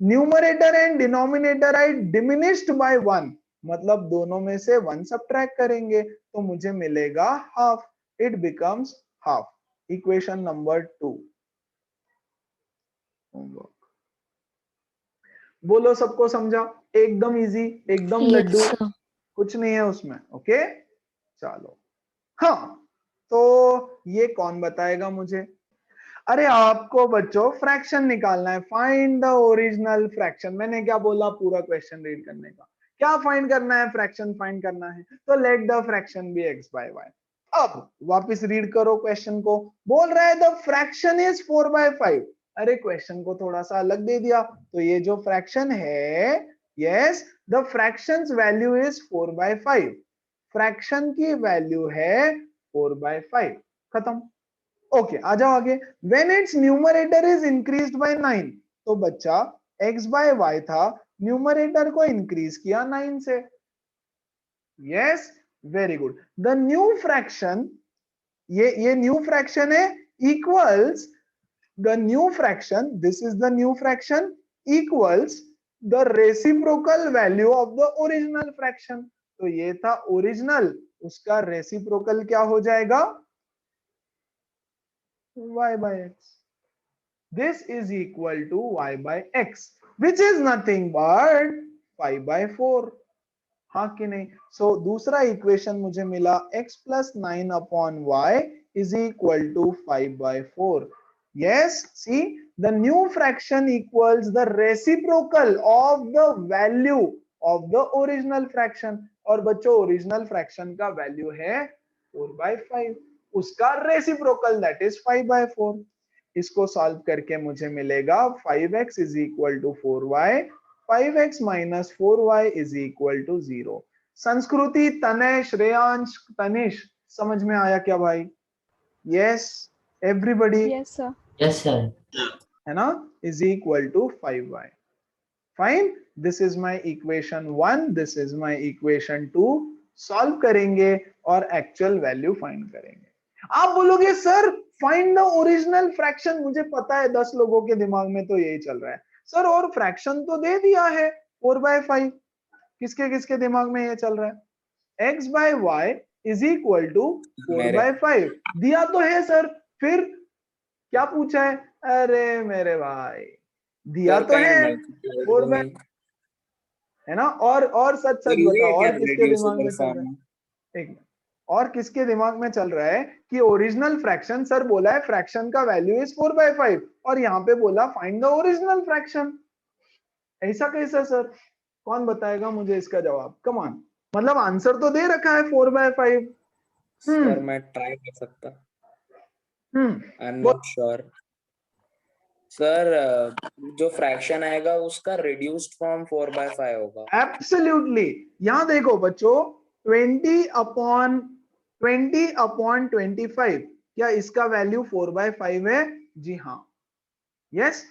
numerator and denominator I diminished by 1, मतलब दोनों में से 1 सब्ट्रैक्ट करेंगे, तो मुझे मिलेगा half. it becomes half. equation number 2. Homework बोलो, सबको समझा? एकदम इजी, एकदम लड्डू, कुछ नहीं है उसमें. ओके चलो. हाँ, तो ये कौन बताएगा मुझे? अरे आपको बच्चों फ्रैक्शन निकालना है. Find the original fraction. मैंने क्या बोला? पूरा क्वेश्चन रीड करने का. क्या फाइंड करना है? फ्रैक्शन फाइंड करना है, तो late the fraction be x/y. अब वापस रीड करो क्वेश्चन को. बोल रहा है द फ्रैक्शन इज 4/5. अरे क्वेश्चन को थोड़ा सा अलग दे दिया, तो ये जो फ्रैक्शन है, yes the fractions value is 4/5. Fraction की वैल्यू है 4/5. खत्म. ओके आ जाओ आगे। When it's numerator is increased by 9, तो बच्चा x बाय y था, न्यूमरेटर को इंक्रीज किया 9 से। Yes, very good. The new fraction, ये न्यू फ्रैक्शन है, equals the new fraction, this is the new fraction, equals the reciprocal value of the original fraction. तो ये था ओरिजिनल, उसका रेसिप्रोकल क्या हो जाएगा, y by x. This is equal to y by x, which is nothing but 5 by 4. हाँ कि नहीं? So दूसरा इक्वेशन मुझे मिला x plus 9 upon y is equal to 5 by 4. Yes, see, the new fraction equals the reciprocal of the value of the original fraction. और बच्चों original fraction का value है 4 by 5, उसका रेसिप्रोकल दैट इज 5 by 4. इसको solve करके मुझे मिलेगा 5x is equal to 4y, 5x minus 4y is equal to 0. संस्कृति, तनय, श्रेयांश, तनिष, समझ में आया क्या भाई? Yes everybody? Yes sir. Yes sir. है ना, is equal to 5y. Fine, this is my equation 1, this is my equation 2. Solve करेंगे और एक्चुअल वैल्यू फाइंड करेंगे. आप बोलोगे sir find the original fraction, मुझे पता है 10 लोगों के दिमाग में तो यही चल रहा है सर, और फ्रैक्शन तो दे दिया है 4 by 5. किसके किसके दिमाग में ये चल रहा है? x by y is equal to 4 by 5 दिया तो है सर, फिर क्या पूछा है? अरे मेरे भाई दिया तो है 4 by, है ना? और सच सच बताओ और किसके दिमाग में चल रहा है? एक मिनट, और किसके दिमाग में चल रहा है कि ओरिजिनल फ्रैक्शन, सर बोला है फ्रैक्शन का वैल्यू इज 4 by 5 और यहाँ पे बोला फाइंड द ओरिजिनल फ्रैक्शन. ऐसा कैसा सर? कौन बताएगा मुझे इसका जवाब? कम ऑन, मतलब आंसर तो दे रखा है 4 by 5. सर मैं ट्राई कर सकता, I am not sure sir. जो फ्रैक्शन आएगा उसका रिड्यूस्ड फॉर्म 4 by 5 होगा. एब्सोल्युटली. यहाँ देखो बच्चों 20 upon 25, क्या इसका वैल्यू 4 by 5 है? जी हाँ. यस.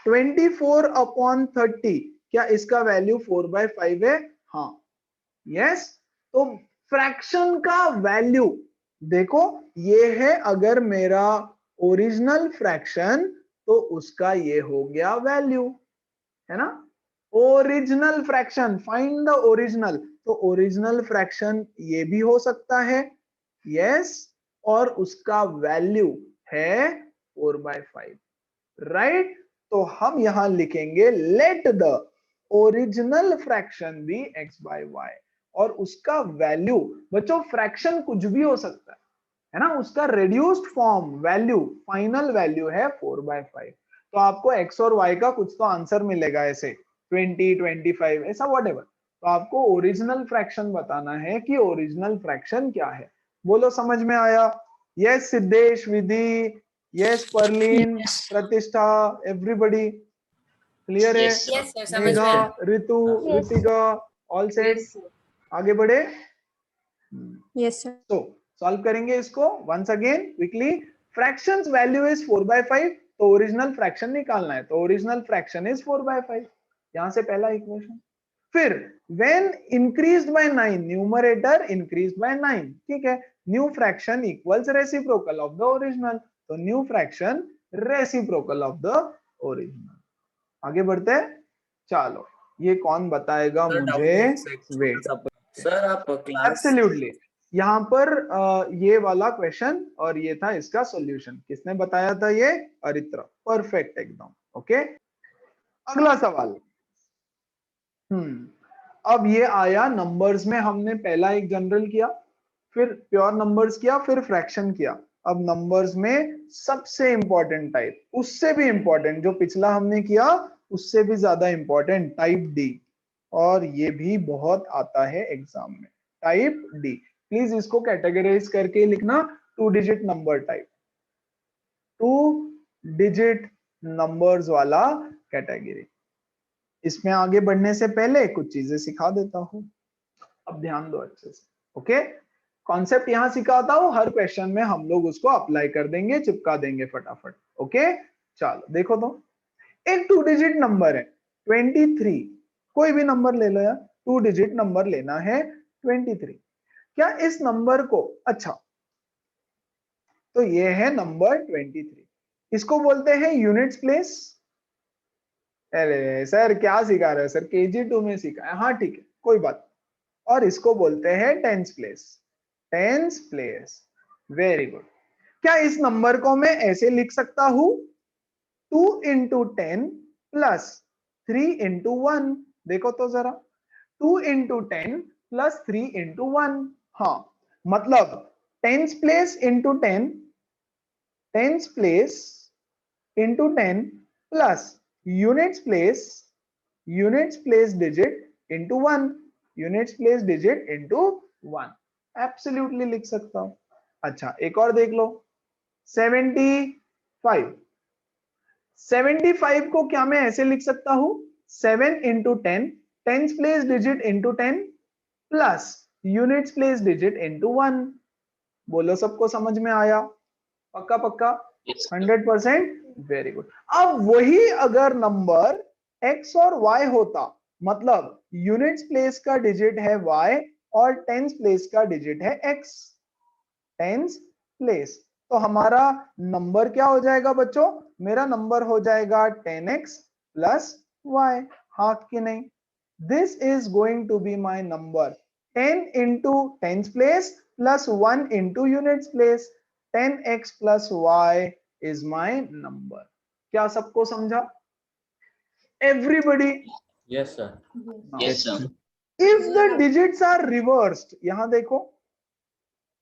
24 upon 30, क्या इसका वैल्यू 4 by 5 है? हाँ. यस. तो फ्रैक्शन का वैल्यू देखो, ये है अगर मेरा ओरिजिनल फ्रैक्शन, तो उसका ये हो गया वैल्यू, है ना? Original fraction, find the original. तो ओरिजिनल फ्रैक्शन ये भी हो सकता है, यस, और उसका वैल्यू है 4 by 5, राइट? तो हम यहां लिखेंगे let the original fraction be x by y, और उसका वैल्यू, बच्चों फ्रैक्शन कुछ भी हो सकता है ना, उसका reduced form value, final value है 4 by 5. तो आपको x और y का कुछ तो आंसर मिलेगा, ऐसे 20, 25 ऐसा व्हाटएवर. तो आपको ओरिजिनल फ्रैक्शन बताना है कि ओरिजिनल फ्रैक्शन क्या है. बोलो समझ में आया? यस सिद्धेश, विधि, यस परलीन, प्रतिष्ठा, एवरीबॉडी क्लियर है? यस सर, समझ में मेघा, आया. ऋतु, Yes. Ritika, all set? आगे बढ़े. Yes sir. तो सॉल्व करेंगे इसको once again quickly. Fractions value is 4 by 5, तो ओरिजिनल फ्रैक्शन निकालना है, तो ओरिजिनल फ्रैक्शन इज 4 by 5. यहां से पहला इक्वेशन. फिर when increased by 9, numerator increased by 9, ठीक है, new fraction equals reciprocal of the original, तो new fraction reciprocal of the original. आगे बढ़ते हैं. चलो ये कौन बताएगा मुझे? वेट सर आप क्लास, एब्सोल्युटली. यहाँ पर ये वाला क्वेश्चन और ये था इसका सॉल्यूशन. किसने बताया था ये? अरित्रा. परफेक्ट एकदम. ओके, अगला सवाल. अब ये आया नंबर्स में, हमने पहला एक जनरल किया, फिर प्योर नंबर्स किया, फिर फ्रैक्शन किया. अब नंबर्स में सबसे इंपॉर्टेंट टाइप, उससे भी इंपॉर्टेंट, जो पिछला हमने किया उससे भी ज्यादा इंपॉर्टेंट, टाइप डी. और ये भी बहुत आता है एग्जाम में, टाइप डी. प्लीज इसको कैटेगराइज करके लिखना. 2 digit number type, 2 digit numbers वाला कैटेगरी. इसमें आगे बढ़ने से पहले कुछ चीजें सिखा देता हूं, अब ध्यान दो अच्छे से. ओके, कॉन्सेप्ट यहां सिखाता हूं, हर क्वेश्चन में हम लोग उसको अप्लाई कर देंगे, चिपका देंगे फटाफट। ओके चलो देखो तो, एक 2 डिजिट नंबर है 23, कोई भी नंबर ले लो यार, 2 डिजिट नंबर लेना है 23। क्या इस नंबर को, अच्छा तो ये है नंबर 23, इसको बोलते हैं यूनिट्स प्लेस। अरे सर क्या सिखा रहे हो सर, KG2 में सिखा है, हाँ ठीक है कोई बात। और इसको बोलते हैं tens place, tens place, very good. क्या इस नंबर को मैं ऐसे लिख सकता हूं, 2 इंटू 10 प्लस 3 इंटू 1, देखो तो जरा, 2 इंटू 10 प्लस 3 इंटू 1, हाँ मतलब tens place into 10, tens place into 10 plus units place digit into 1, units place digit into 1, absolutely लिख सकता हूं। अच्छा एक और देख लो, 75, 75 को क्या मैं ऐसे लिख सकता हूं, 7 into 10, tense place digit into 10 plus units place digit into 1। बोलो सबको समझ में आया, पक्का पक्का 100%, वेरी गुड। अब वही अगर नंबर x और y होता, मतलब यूनिट्स प्लेस का डिजिट है y और टेंस प्लेस का डिजिट है x, टेंस प्लेस, तो हमारा नंबर क्या हो जाएगा बच्चों, मेरा नंबर हो जाएगा 10x प्लस y, हाँ कि नहीं। This is going to be my number 10 into tens place plus 1 into units place, 10x plus y is my number। क्या सबको समझा, everybody? Yes, sir. Yes, sir. If the digits are reversed, यहां देखो,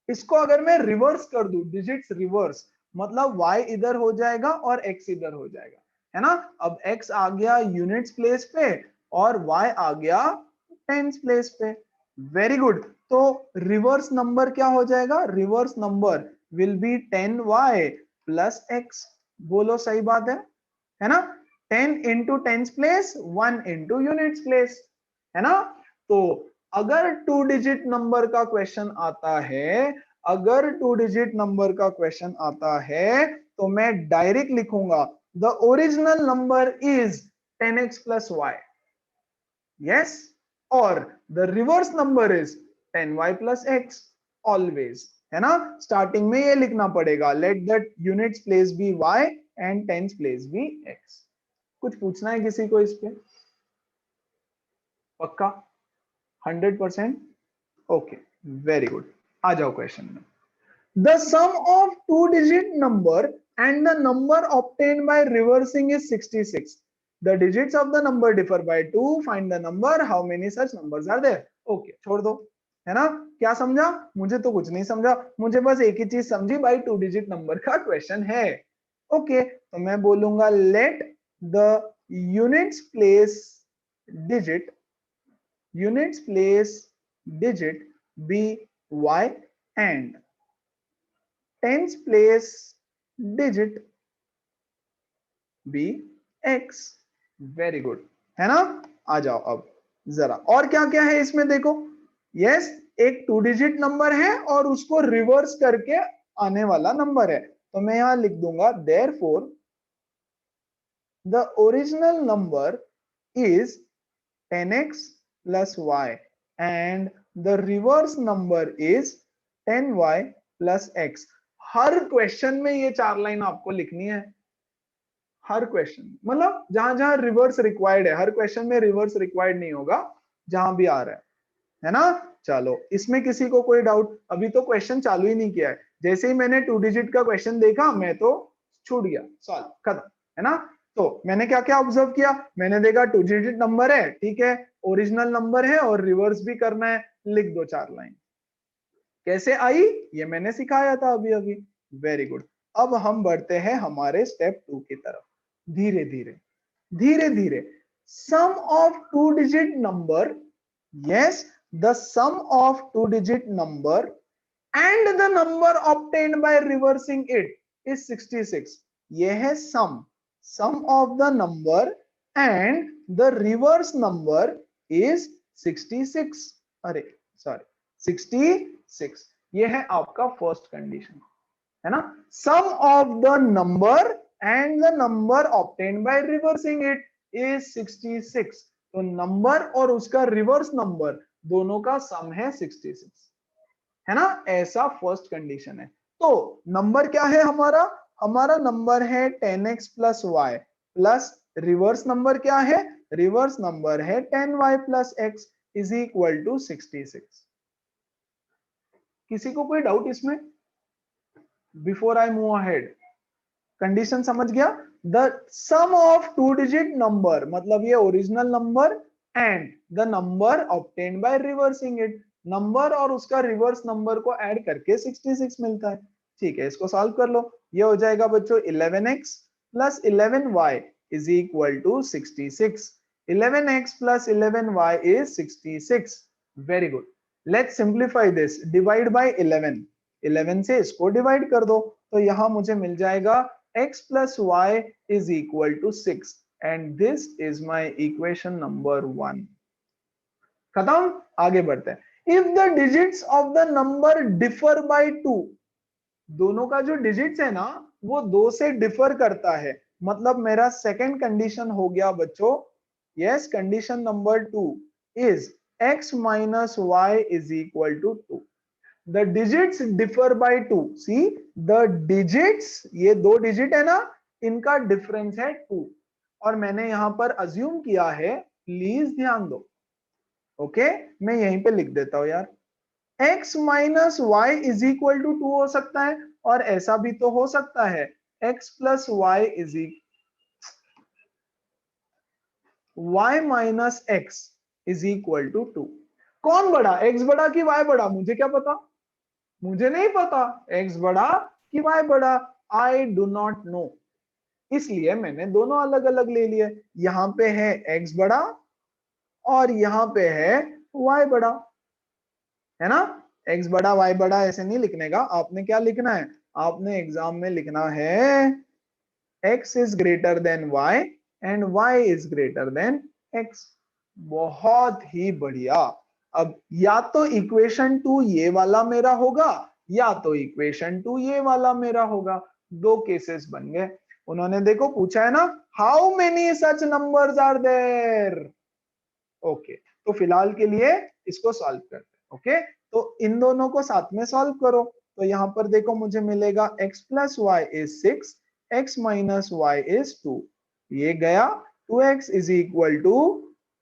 इसको अगर मैं रिवर्स कर दूं, डिजिट्स रिवर्स, मतलब y इधर हो जाएगा और x इधर हो जाएगा, है ना। अब x आ गया यूनिट्स प्लेस पे और y आ गया टेंस प्लेस पे, वेरी गुड। तो रिवर्स नंबर क्या हो जाएगा, reverse number will be 10y plus x, बोलो सही बात है ना। 10 into tens place, 1 into units place, है ना। तो अगर 2 डिजिट नंबर का क्वेश्चन आता है, अगर 2 डिजिट नंबर का क्वेश्चन आता है, तो मैं डायरेक्ट लिखूंगा the original number is 10x plus y, yes, और the reverse number is 10y plus x, always, है ना। स्टार्टिंग में ये लिखना पड़ेगा, let the units place be y and tens place be x। कुछ पूछना है किसी को इस पे, पक्का 100%, ओके वेरी गुड। आ जाओ क्वेश्चन में, the sum of 2 digit number and the number obtained by reversing is 66, the digits of the number differ by 2, find the number, how many such numbers are there। Okay छोड़ दो, है ना। क्या समझा, मुझे तो कुछ नहीं समझा, मुझे बस एक ही चीज समझी भाई, 2 डिजिट नंबर का क्वेश्चन है। ओके तो मैं बोलूंगा let the units place digit, units place digit be y and tens place digit be x, very good, है ना। आ जाओ अब जरा, और क्या क्या है इसमें देखो, यस एक 2 डिजिट नंबर है और उसको रिवर्स करके आने वाला नंबर है, तो मैं यहां लिख दूंगा therefore the original number is 10x plus y and the reverse number is 10y plus x। Her question में ये 4 लाइन आपको लिखनी है, हर क्वेश्चन, मतलब जहां जहां रिवर्स रिक्वायर्ड है, हर क्वेश्चन में रिवर्स रिक्वायर्ड नहीं होगा, जहां भी आ रहा है ना। चलो इसमें किसी को कोई डाउट, अभी तो क्वेश्चन चालू ही नहीं किया है, जैसे ही मैंने 2 डिजिट का क्वेश्चन देखा मैं तो छूट गया, सॉल्व खत्म, है ना। तो मैंने क्या क्या ऑब्जर्व किया, मैंने देखा 2 डिजिट नंबर है, ठीक है, ओरिजिनल नंबर है और रिवर्स भी करना है, लिख दो 4 लाइन। कैसे आई ये मैंने सिखाया था अभी अभी, वेरी गुड। अब हम बढ़ते हैं हमारे स्टेप 2 की तरफ, धीरे धीरे धीरे धीरे। Sum of 2 digit number, yes the sum of 2 digit number and the number obtained by reversing it is 66। ये है sum of the number and the reverse number is 66, अरे सॉरी 66। ये है आपका फर्स्ट कंडीशन, है ना। Sum of the number and the number obtained by reversing it is 66। तो number और उसका रिवर्स नंबर दोनों का सम है 66, है ना। ऐसा फर्स्ट कंडीशन है। तो नंबर क्या है हमारा, हमारा नंबर है 10x plus y plus reverse number क्या है, रिवर्स नंबर है 10y plus x is equal to 66। किसी को कोई डाउट इसमें? Before I move ahead, condition समझ गया। The sum of two digit number मतलब ये original number and the number obtained by reversing it, number और उसका रिवर्स नंबर को ऐड करके 66 मिलता है। ठीक है, इसको सॉल्व कर लो। ये हो जाएगा बच्चों 11x plus 11y is equal to 66। 11x plus 11y is 66। Very good. Let's simplify this, divide by 11, 11 से इसको डिवाइड कर दो, तो यहां मुझे मिल जाएगा x plus y is equal to 6 and this is my equation number 1। खत्म, आगे बढ़ते हैं। if the digits of the number differ by 2, दोनों का जो डिजिट्स है ना वो 2 से डिफर करता है, मतलब मेरा सेकंड कंडीशन हो गया बच्चों, yes, condition number 2 is x minus y is equal to 2। The digits differ by 2। See the digits, ये दो डिजिट है ना, इनका डिफरेंस है 2, और मैंने यहां पर अज्यूम किया है, प्लीज ध्यान दो। ओके, मैं यहीं पे लिख देता हूं यार, x minus Y is equal to 2 हो सकता है, और ऐसा भी तो हो सकता है x plus Y is y minus x is equal to 2। कौन बड़ा, x बड़ा कि y बड़ा? मुझे क्या पता, मुझे नहीं पता x बड़ा कि y बड़ा, आई डू नॉट नो। इसलिए मैंने दोनों अलग अलग ले लिए, यहां पे है x बड़ा और यहां पे है y बड़ा, है ना। x बड़ा y बड़ा ऐसे नहीं लिखने का, आपने क्या लिखना है, आपने एग्जाम में लिखना है x is greater than y and y is greater than x। बहुत ही बढ़िया। अब या तो इक्वेशन 2 ये वाला मेरा होगा, या तो इक्वेशन 2 ये वाला मेरा होगा, दो केसेस बन गए। उन्होंने देखो पूछा है ना, how many such numbers are there. Okay, तो फिलहाल के लिए इसको सॉल्व करते हैं। ओके, तो इन दोनों को साथ में सॉल्व करो, तो यहां पर देखो मुझे मिलेगा x plus Y is 6, x minus Y is 2, ये गया 2x is equal to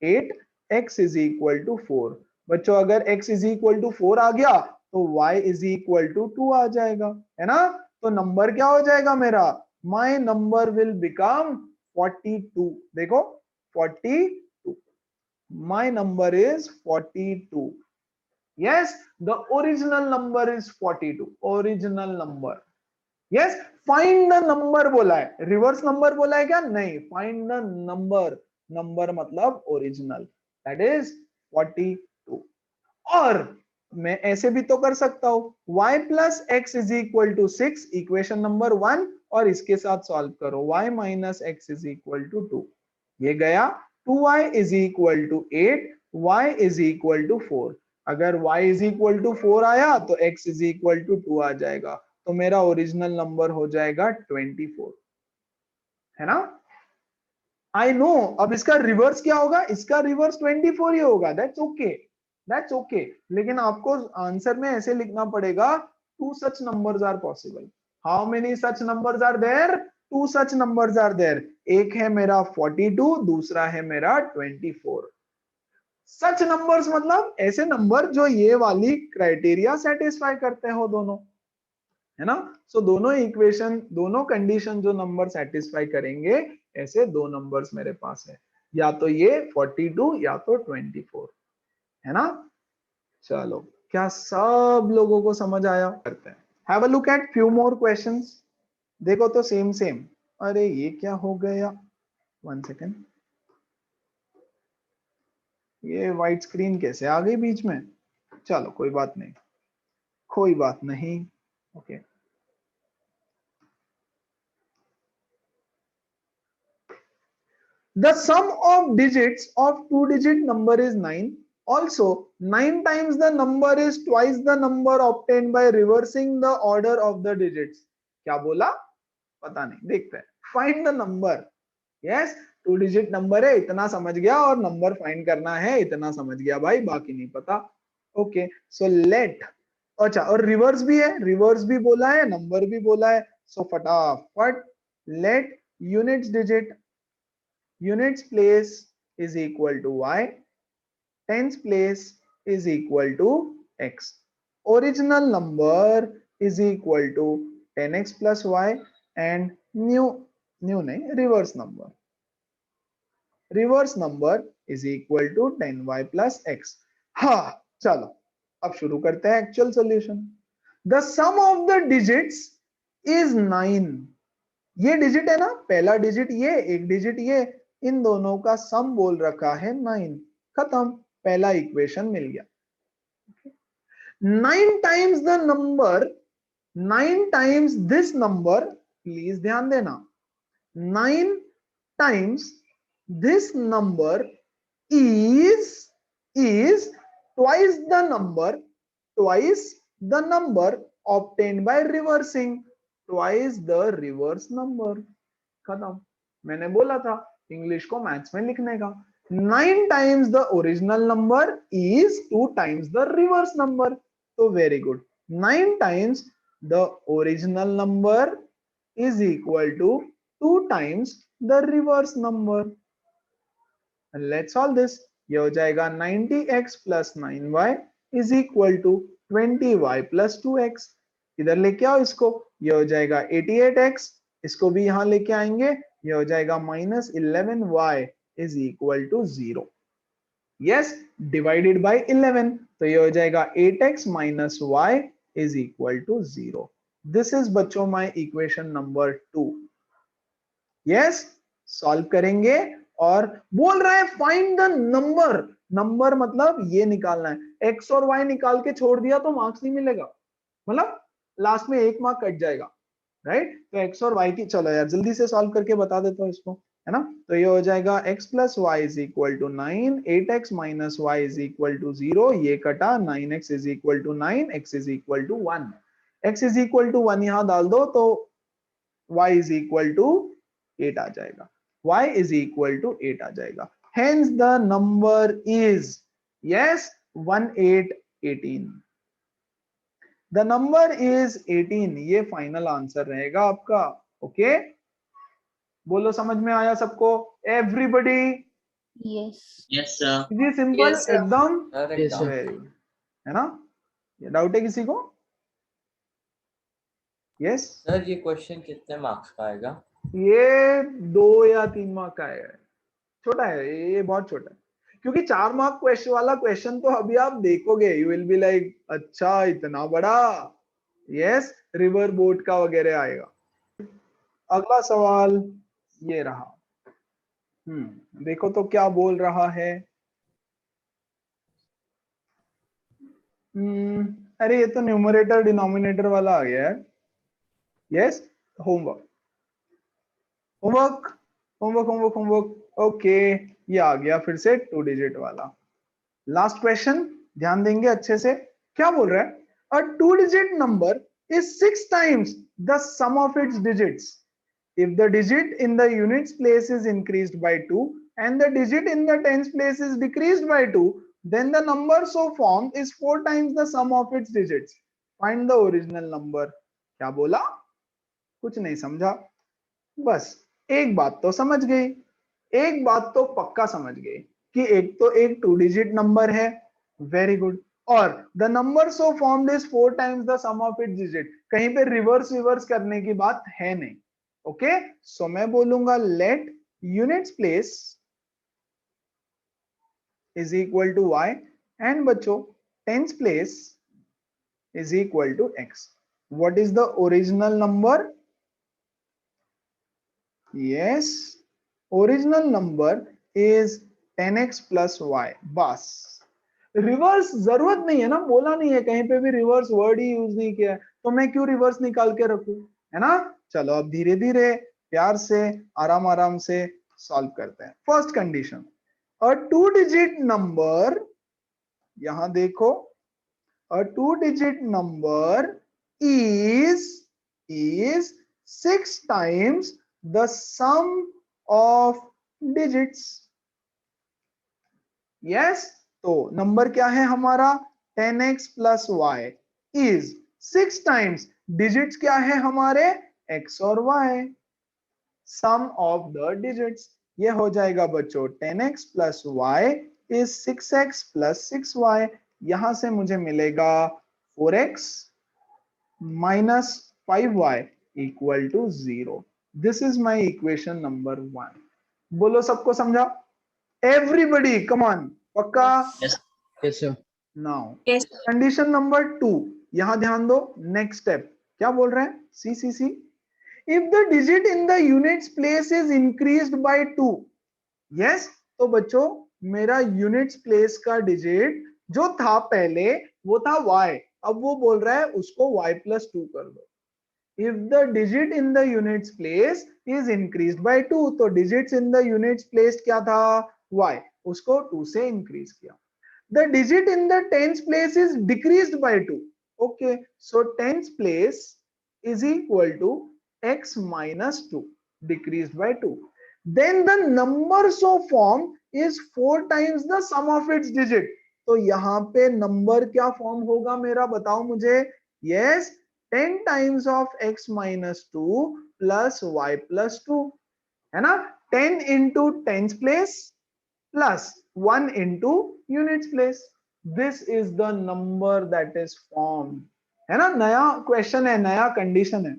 8, x is equal to 4। बच्चों अगर x इज इक्वल टू 4 आ गया तो y इज इक्वल टू 2 आ जाएगा, है ना। तो नंबर क्या हो जाएगा मेरा, माय नंबर विल बिकम 42। देखो 42, my number is 42। yes, the original number is 42, original number। yes, find the number बोला है, रिवर्स नंबर बोला है क्या, नहीं, find the number, नंबर मतलब ओरिजिनल, that is 42। और मैं ऐसे भी तो कर सकता हूं, y plus x is equal to 6, equation number 1, और इसके साथ सॉल्व करो, y minus x is equal to 2, ये गया 2y is equal to 8, y is equal to 4। अगर y इज इक्वल टू 4 आया तो x इज इक्वल टू 2 आ जाएगा, तो मेरा ओरिजिनल नंबर हो जाएगा 24, है ना। I know. अब इसका रिवर्स क्या होगा, इसका रिवर्स 24 ही होगा, दैट्स ओके, दैट्स ओके। लेकिन आपको आंसर में ऐसे लिखना पड़ेगा, 2 such numbers are possible. How many such numbers are there, 2 such numbers are there. एक है मेरा 42, दूसरा है मेरा 24। सच नंबर्स मतलब ऐसे नंबर जो ये वाली क्राइटेरिया सेटिस्फाई करते हो दोनों, है ना। सो दोनों इक्वेशन, दोनों कंडीशन जो नंबर सेटिस्फाई करेंगे, ऐसे दो नंबर्स मेरे पास है, या तो ये 42 या तो 24, है ना। चलो, क्या सब लोगों को समझ आया? करते हैं, have a look at few more questions. देखो तो सेम सेम, अरे ये क्या हो गया, 1 सेकेंड, ये व्हाइट स्क्रीन कैसे आ गई बीच में? चलो कोई बात नहीं, कोई बात नहीं। Okay, the sum of digits of two digit number is 9, Also 9 times the number is twice the number obtained by reversing the order of the digits. क्या बोला पता नहीं, देखते हैं. Find the number. Yes, 2 digit number है, इतना समझ गया, और नंबर फाइंड करना है, इतना समझ गया भाई, बाकी नहीं पता. ओके, सो लेट, अच्छा, और रिवर्स भी है, रिवर्स भी बोला है, नंबर भी बोला है. सो फटाफट let units digit, units place is equal to y, tens place is equal to x, original number is equal to 10x plus y, and new नहीं, reverse number is equal to 10y plus x. हाँ, चलो अब शुरू करते हैं actual solution. The sum of the digits is 9. ये digit है ना, पहला डिजिट ये, एक डिजिट ये, इन दोनों का सम बोल रखा है 9. खत्म, पहला इक्वेशन मिल गया. 9 times the number, 9 times this number, please ध्यान देना, 9 times this number is twice the number obtained by reversing, twice the reverse number. खत्म. मैंने बोला था इंग्लिश को मैथ्स में लिखने का. 9 times the original number is 2 times the reverse number. तो very good. 9 times the original number is equal to 2 times the reverse number. Let's solve this. ये हो जाएगा 90x plus 9y is equal to 20y plus 2x. इधर लेके आओ इसको, ये हो जाएगा 88x, इसको भी यहाँ लेके आएंगे, ये हो जाएगा minus 11y is equal to 0. Yes, divided by 11, तो ये हो जाएगा 8x minus y is equal to 0. This is बच्चों my equation number 2. Yes, solve करेंगे, और बोल रहा है फाइंड द नंबर. नंबर मतलब ये निकालना है. एक्स और वाई निकाल के छोड़ दिया तो मार्क्स नहीं मिलेगा, मतलब लास्ट में 1 मार्क कट जाएगा, राइट. तो एक्स और वाई की, चलो यार जल्दी से सॉल्व करके बता देता हूँ इसको, है ना. तो ये हो जाएगा x plus Y is equal to 9, 8x minus Y is equal to 0, ये कटा, 9x is equal to 9, x is equal to 1. x is equal to 1 यहां डाल दो तो y इज इक्वल टू 8 आ जाएगा, y is equal to 8 आ जाएगा. Hence the number is, yes, 1818. The number is 18. ये फाइनल आंसर रहेगा आपका. ओके, बोलो समझ में आया सबको? एवरीबडी? Yes sir. ये सिंपल Yes, sir. एकदम, Yes, sir. वेरी गुड, है ना. ये डाउट है किसी को? यस, सर ये क्वेश्चन कितने मार्क्स का आएगा? ये 2 या 3 मार्क का है, छोटा है ये, बहुत छोटा है, क्योंकि 4 मार्क क्वेश्चन वाला क्वेश्चन तो अभी आप देखोगे, यू विल बी लाइक अच्छा इतना बड़ा. यस, रिवर बोट का वगैरह आएगा. अगला सवाल ये रहा. देखो तो क्या बोल रहा है. अरे ये तो न्यूमरेटर डिनोमिनेटर वाला आ गया है. Yes, homework homework homework homework homework. Okay, ये आ गया फिर से 2 डिजिट वाला. लास्ट क्वेश्चन, ध्यान देंगे अच्छे से. क्या बोल रहा है? A 2 digit number is 6 times the sum of its digits. If the digit in the units place is increased by 2 and the digit in the tens place is decreased by 2, then the number so formed is 4 times the sum of its digits. Find the original number. क्या बोला? कुछ नहीं समझा. बस एक बात तो समझ गई, एक बात तो पक्का समझ गई कि एक तो एक 2 डिजिट नंबर है. Very good. और the number so formed is 4 times the sum of its digit. कहीं पे रिवर्स करने की बात है नहीं. ओके, सो मैं बोलूंगा let units place is equal to y, and बच्चों tens place is equal to x. What is the original number? Yes, original number is 10x plus y. बस, रिवर्स जरूरत नहीं है ना, बोला नहीं है कहीं पे भी, रिवर्स वर्ड ही यूज नहीं किया है, तो मैं क्यों रिवर्स निकाल के रखूं, है ना. चलो अब धीरे धीरे प्यार से आराम आराम से सॉल्व करते हैं. फर्स्ट कंडीशन, अ 2 डिजिट नंबर यहां देखो, a 2-digit number is 6 times the sum of digits. Yes, तो नंबर क्या है हमारा 10x plus y is 6 times digits क्या है हमारे x और y, sum of the digits. ये हो जाएगा बच्चों 10x plus y is 6x plus 6y. यहां से मुझे मिलेगा 4x minus 5y equal to 0. This is my equation number 1. बोलो सबको समझा? Everybody, come on. पक्का? Yes. Yes, sir. Now, Yes. condition number 2. यहां ध्यान दो. Next step. क्या बोल रहे हैं? See. If the digit in the units place is increased by 2. Yes. तो बच्चों मेरा units place का digit जो था पहले वो था y. अब वो बोल रहा है उसको y plus 2 कर दो. If the digit in the units place is increased by 2, तो digits in the units place क्या था y, उसको 2 से increase किया. The digit in the tens place is decreased by 2. Okay, so tens place is equal to x minus 2, decreased by 2. Then the number so formed is 4 times the sum of its digit. तो यहाँ पे number क्या form होगा मेरा, बताओ मुझे. Yes, 10 times of x minus 2 plus y plus 2 है ना. 10 into tens place plus 1 into units place. This is the number that is formed. है ना, नया क्वेश्चन है, नया कंडीशन है.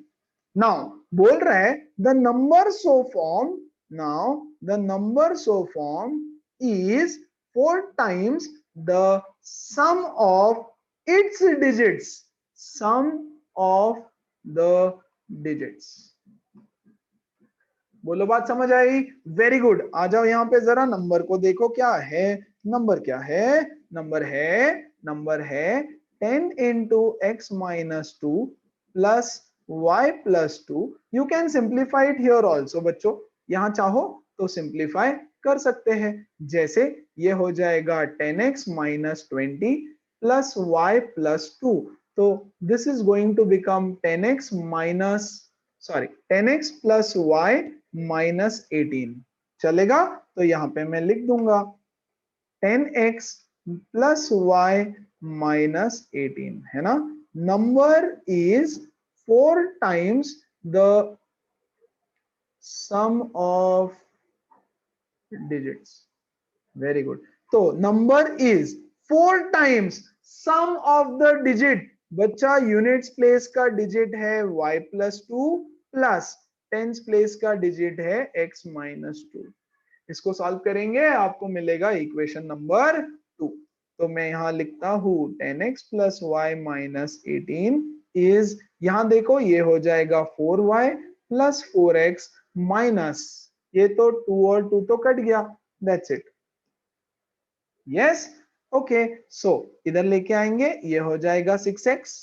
Now बोल रहा है the number so formed, now the number so formed is 4 times the sum of its digits, sum of the digits. बोलो बात समझ आई? Very good. आ जाओ यहाँ पे जरा नंबर को देखो क्या है. नंबर क्या है? नंबर है 10 into x minus 2 plus y plus 2. You can simplify it here also बच्चों. यहाँ चाहो तो सिंप्लीफाई कर सकते हैं. जैसे ये हो जाएगा 10x minus 20 plus y plus 2. तो this is going to become 10x plus y minus 18. चलेगा? तो यहाँ पे मैं लिख दूंगा 10x plus y minus 18 है ना. Number is 4 times the sum of digits. Very good. तो number is 4 times sum of the digit. बच्चा यूनिट्स प्लेस का डिजिट है y plus 2 plus tens place का डिजिट है x minus 2. इसको solve करेंगे आपको मिलेगा इक्वेशन नंबर 2. तो मैं यहाँ लिखता हूँ 10x plus y minus 18 is, यहाँ देखो ये हो जाएगा 4y plus 4x minus, ये तो 2 और 2 तो कट गया. That's it. Yes. ओके, सो इधर लेके आएंगे, ये हो जाएगा 6x.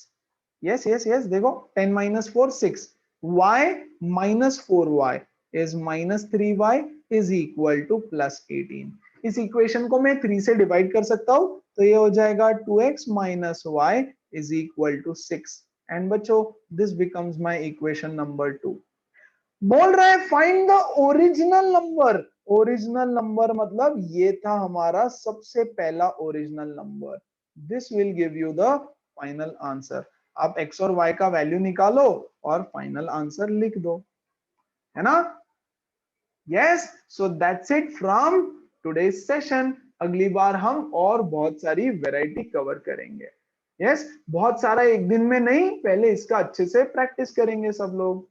यस देखो 10 minus 4 6. y minus 4y is minus 3y is equal to plus 18. इस इक्वेशन को मैं 3 से डिवाइड कर सकता हूं, तो ये हो जाएगा 2x minus y is equal to 6. And बच्चों this becomes my equation number 2. बोल रहा है find the original number. Original number मतलब ये था हमारा सबसे पहला original number. This will give you the final answer. आप x और y का वैल्यू निकालो और फाइनल आंसर लिख दो, है ना. Yes, so that's it from today's session. अगली बार हम और बहुत सारी वैरायटी कवर करेंगे. यस, बहुत सारा एक दिन में नहीं, पहले इसका अच्छे से प्रैक्टिस करेंगे सब लोग.